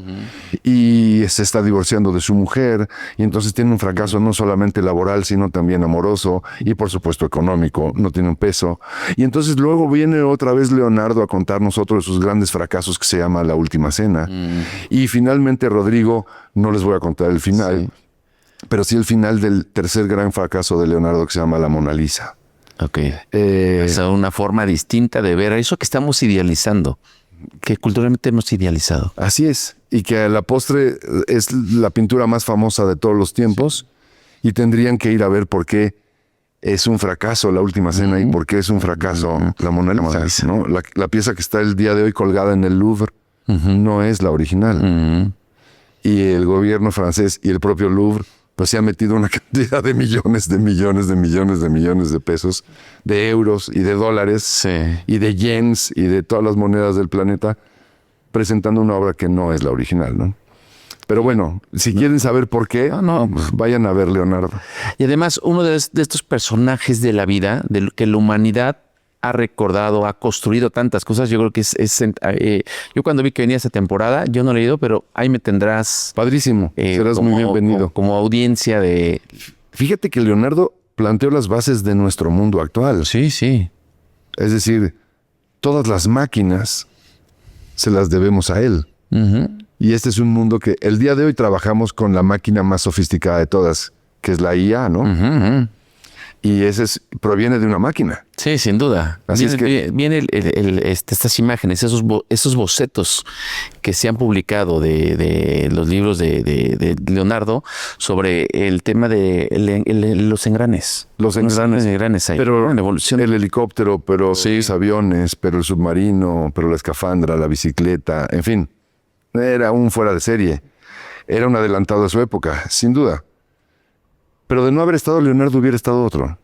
y se está divorciando de su mujer y entonces tiene un fracaso no solamente laboral, sino también amoroso y por supuesto económico, no tiene un peso. Y entonces luego viene otra vez Leonardo a contarnos otro de sus grandes fracasos que se llama La Última Cena. Y finalmente Rodrigo, no les voy a contar el final, pero sí el final del tercer gran fracaso de Leonardo que se llama La Mona Lisa. Ok. Es una forma distinta de ver eso que estamos idealizando, que culturalmente hemos idealizado. Así es. Y que a la postre es la pintura más famosa de todos los tiempos y tendrían que ir a ver por qué es un fracaso La Última Cena y por qué es un fracaso La Mona Lisa, ¿no? La pieza que está el día de hoy colgada en el Louvre no es la original. Y el gobierno francés y el propio Louvre pues se ha metido una cantidad de millones de pesos, de euros y de dólares y de yens y de todas las monedas del planeta presentando una obra que no es la original, ¿no? Pero bueno, si quieren saber por qué, pues vayan a ver Leonardo. Y además, uno de estos personajes de la vida, que la humanidad ha recordado, ha construido tantas cosas. Yo creo que yo cuando vi que venía esta temporada, yo no he leído, pero ahí me tendrás. Padrísimo, serás muy bienvenido. Como audiencia de... Fíjate que Leonardo planteó las bases de nuestro mundo actual. Sí, sí. Es decir, todas las máquinas se las debemos a él. Y este es un mundo que el día de hoy trabajamos con la máquina más sofisticada de todas, que es la IA, ¿no? Y ese proviene de una máquina. Sí, sin duda. Así es que viene estas imágenes, esos bocetos que se han publicado de los libros de Leonardo sobre el tema de los engranes. Los engranes ahí. Pero la evolución. el helicóptero, pero los aviones, pero el submarino, pero la escafandra, la bicicleta, en fin. Era un fuera de serie. Era un adelantado a su época, sin duda. Pero de no haber estado Leonardo hubiera estado otro.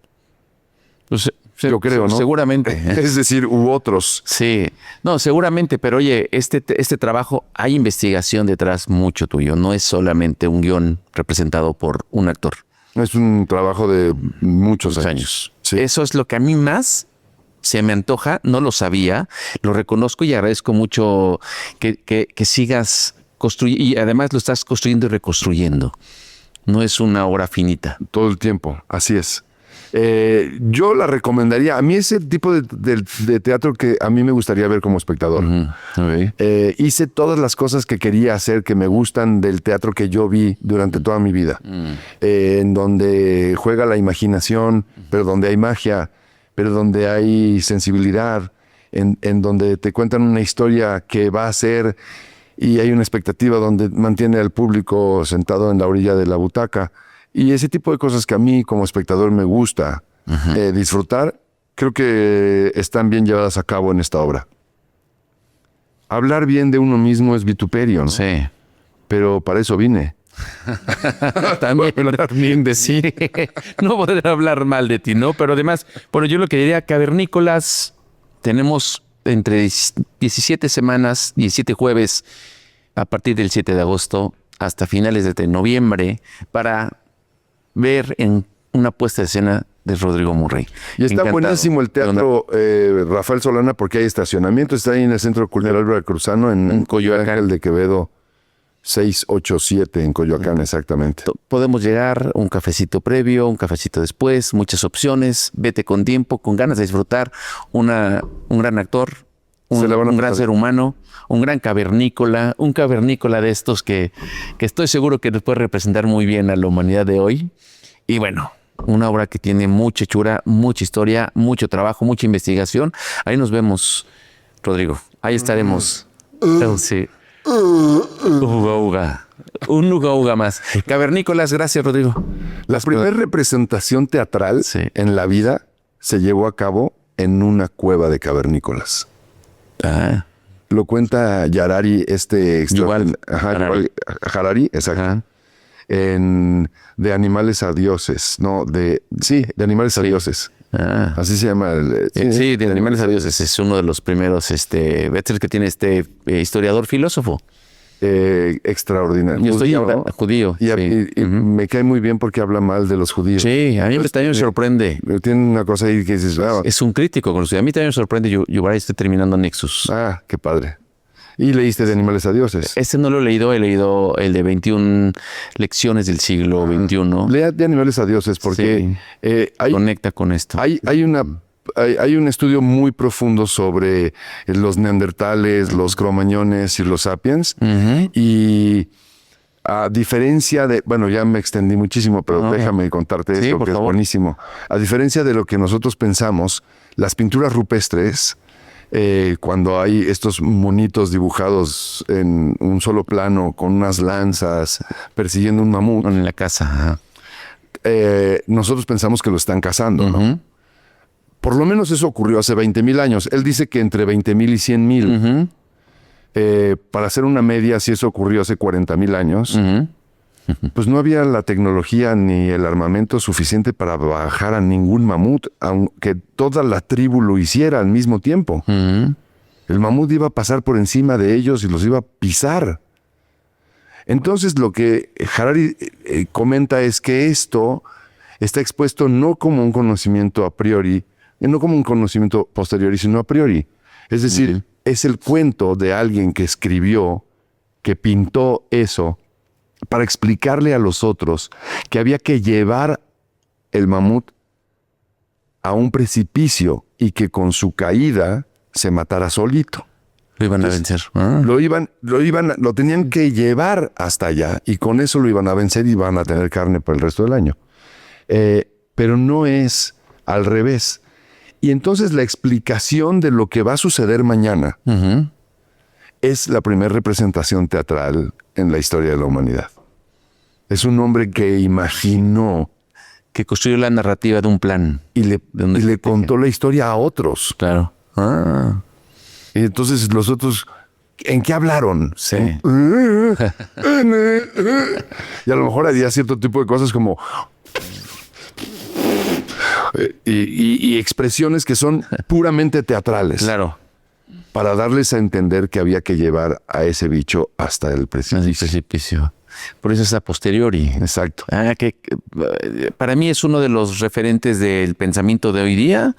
Pues, yo creo, ¿no? Seguramente. Es decir, hubo otros. Sí. No, seguramente, pero oye, este trabajo, hay investigación detrás mucho tuyo. No es solamente un guión representado por un actor. Es un trabajo de muchos años. Sí. Eso es lo que a mí más se me antoja. No lo sabía. Lo reconozco y agradezco mucho que sigas construyendo. Y además lo estás construyendo y reconstruyendo. No es una obra finita. Todo el tiempo, así es. Yo la recomendaría. A mí es el tipo de teatro que a mí me gustaría ver como espectador. Hice todas las cosas que quería hacer, que me gustan del teatro que yo vi durante toda mi vida. En donde juega la imaginación, pero donde hay magia, pero donde hay sensibilidad, en donde te cuentan una historia que va a ser... Y hay una expectativa donde mantiene al público sentado en la orilla de la butaca. Y ese tipo de cosas que a mí como espectador me gusta disfrutar, creo que están bien llevadas a cabo en esta obra. Hablar bien de uno mismo es vituperio, ¿no? Sí. Pero para eso vine. También decir, no poder hablar mal de ti, ¿no? Pero además, bueno, yo lo que diría, cavernícolas, tenemos entre 17 semanas, 17 jueves, a partir del 7 de agosto hasta finales de noviembre, para ver en una puesta de escena de Rodrigo Murray. Y está buenísimo el teatro Rafael Solana porque hay estacionamiento. Está ahí en el Centro Cultural Veracruzano, en Coyoacán, el de Quevedo 687 en Coyoacán, exactamente. Podemos llegar, un cafecito previo, un cafecito después, muchas opciones. Vete con tiempo, con ganas de disfrutar. Un gran actor, un gran ser humano, un gran cavernícola, un cavernícola de estos que estoy seguro que nos puede representar muy bien a la humanidad de hoy. Y bueno, una obra que tiene mucha hechura, mucha historia, mucho trabajo, mucha investigación. Ahí nos vemos, Rodrigo. Ahí estaremos. Sí. Un uga uga más. Cavernícolas, gracias, Rodrigo. La primera representación teatral en la vida se llevó a cabo en una cueva de cavernícolas. Lo cuenta Harari, Harari, exacto. De animales a dioses. De animales a dioses. Así se llama. De animales a dioses. Es uno de los primeros bestsellers que tiene historiador filósofo. Extraordinario. Yo soy judío. Y me cae muy bien porque habla mal de los judíos. Sí, a mí también me sorprende. Tiene una cosa ahí que dices, es un crítico con los judíos. A mí también me sorprende. Yo estoy terminando Nexus. Qué padre. ¿Y leíste de animales a dioses? Este no lo he leído el de 21 lecciones del siglo XXI. Lea de animales a dioses porque conecta con esto. Hay un estudio muy profundo sobre los neandertales, los cromañones y los sapiens. Y a diferencia de... Bueno, ya me extendí muchísimo, pero déjame contarte esto, que es buenísimo. A diferencia de lo que nosotros pensamos, las pinturas rupestres... cuando hay estos monitos dibujados en un solo plano con unas lanzas persiguiendo un mamut en la casa, nosotros pensamos que lo están cazando, ¿no? Por lo menos eso ocurrió hace 20,000 años. Él dice que entre 20,000 y 100,000. Para hacer una media, si eso ocurrió hace 40,000 años, pues no había la tecnología ni el armamento suficiente para bajar a ningún mamut, aunque toda la tribu lo hiciera al mismo tiempo. El mamut iba a pasar por encima de ellos y los iba a pisar. Entonces lo que Harari comenta es que esto está expuesto no como un conocimiento a priori, no como un conocimiento posteriori, sino a priori. Es decir, es el cuento de alguien que escribió, que pintó eso, para explicarle a los otros que había que llevar el mamut a un precipicio y que con su caída se matara solito. Lo iban a vencer. Lo tenían que llevar hasta allá y con eso lo iban a vencer y iban a tener carne por el resto del año. Pero no es al revés. Y entonces la explicación de lo que va a suceder mañana es la primera representación teatral en la historia de la humanidad. Es un hombre que imaginó, que construyó la narrativa de un plan. Y le contó la historia a otros. Claro. Y entonces los otros, ¿en qué hablaron? Sí. Y a lo mejor había cierto tipo de cosas como... Y expresiones que son puramente teatrales. Claro. Para darles a entender que había que llevar a ese bicho hasta el precipicio. Por eso es a posteriori. Exacto. Que para mí es uno de los referentes del pensamiento de hoy día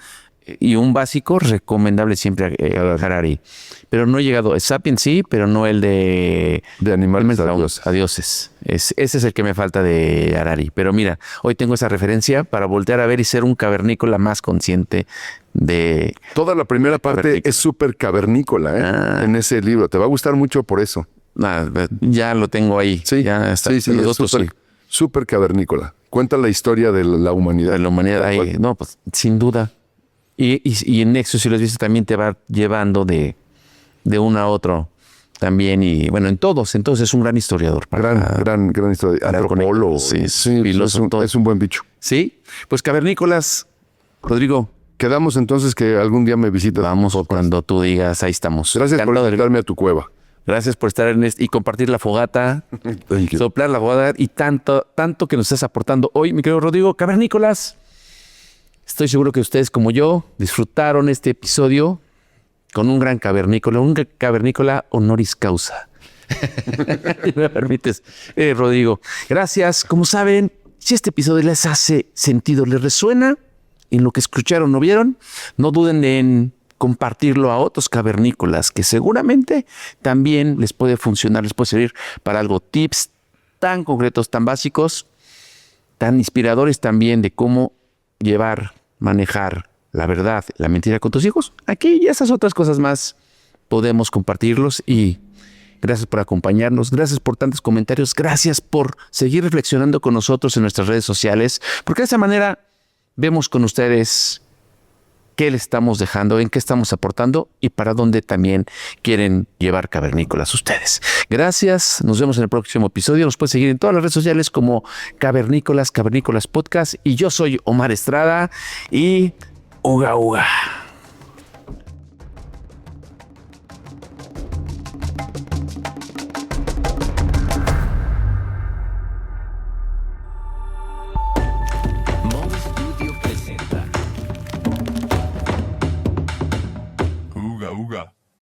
y un básico recomendable siempre a Harari. Pero no he llegado, es Sapiens sí, pero no el de animales a dioses. Ese es el que me falta de Harari. Pero mira, hoy tengo esa referencia para voltear a ver y ser un cavernícola más consciente de... Toda la primera parte es súper cavernícola en ese libro. Te va a gustar mucho por eso. Ya lo tengo ahí. Sí, ya está. Sí, súper cavernícola. Cuenta la historia de la humanidad. De la humanidad ahí. No, pues sin duda. Y en Nexus, si lo has visto, también te va llevando de uno a otro también. Y bueno, en todos. Entonces es un gran historiador. Gran historiador. Antropólogo. Filósofo. Es un buen bicho. Sí. Pues cavernícolas, Rodrigo. Quedamos entonces que algún día me visitas. Vamos cuando tú digas, ahí estamos. Gracias por invitarme a tu cueva. Gracias por estar en y compartir la fogata, soplar la fogata y tanto que nos estás aportando hoy, mi querido Rodrigo. Cavernícolas, estoy seguro que ustedes como yo disfrutaron este episodio con un gran cavernícola honoris causa. ¿Me permites, Rodrigo? Gracias. Como saben, si este episodio les hace sentido, les resuena en lo que escucharon o vieron, no duden en compartirlo a otros cavernícolas que seguramente también les puede funcionar, les puede servir para algo. Tips tan concretos, tan básicos, tan inspiradores también de cómo manejar la verdad, la mentira con tus hijos. Aquí y esas otras cosas más podemos compartirlos y gracias por acompañarnos, gracias por tantos comentarios, gracias por seguir reflexionando con nosotros en nuestras redes sociales, porque de esa manera vemos con ustedes qué le estamos dejando, en qué estamos aportando y para dónde también quieren llevar cavernícolas ustedes. Gracias, nos vemos en el próximo episodio. Nos pueden seguir en todas las redes sociales como Cavernícolas Podcast y yo soy Omar Estrada y Uga Uga.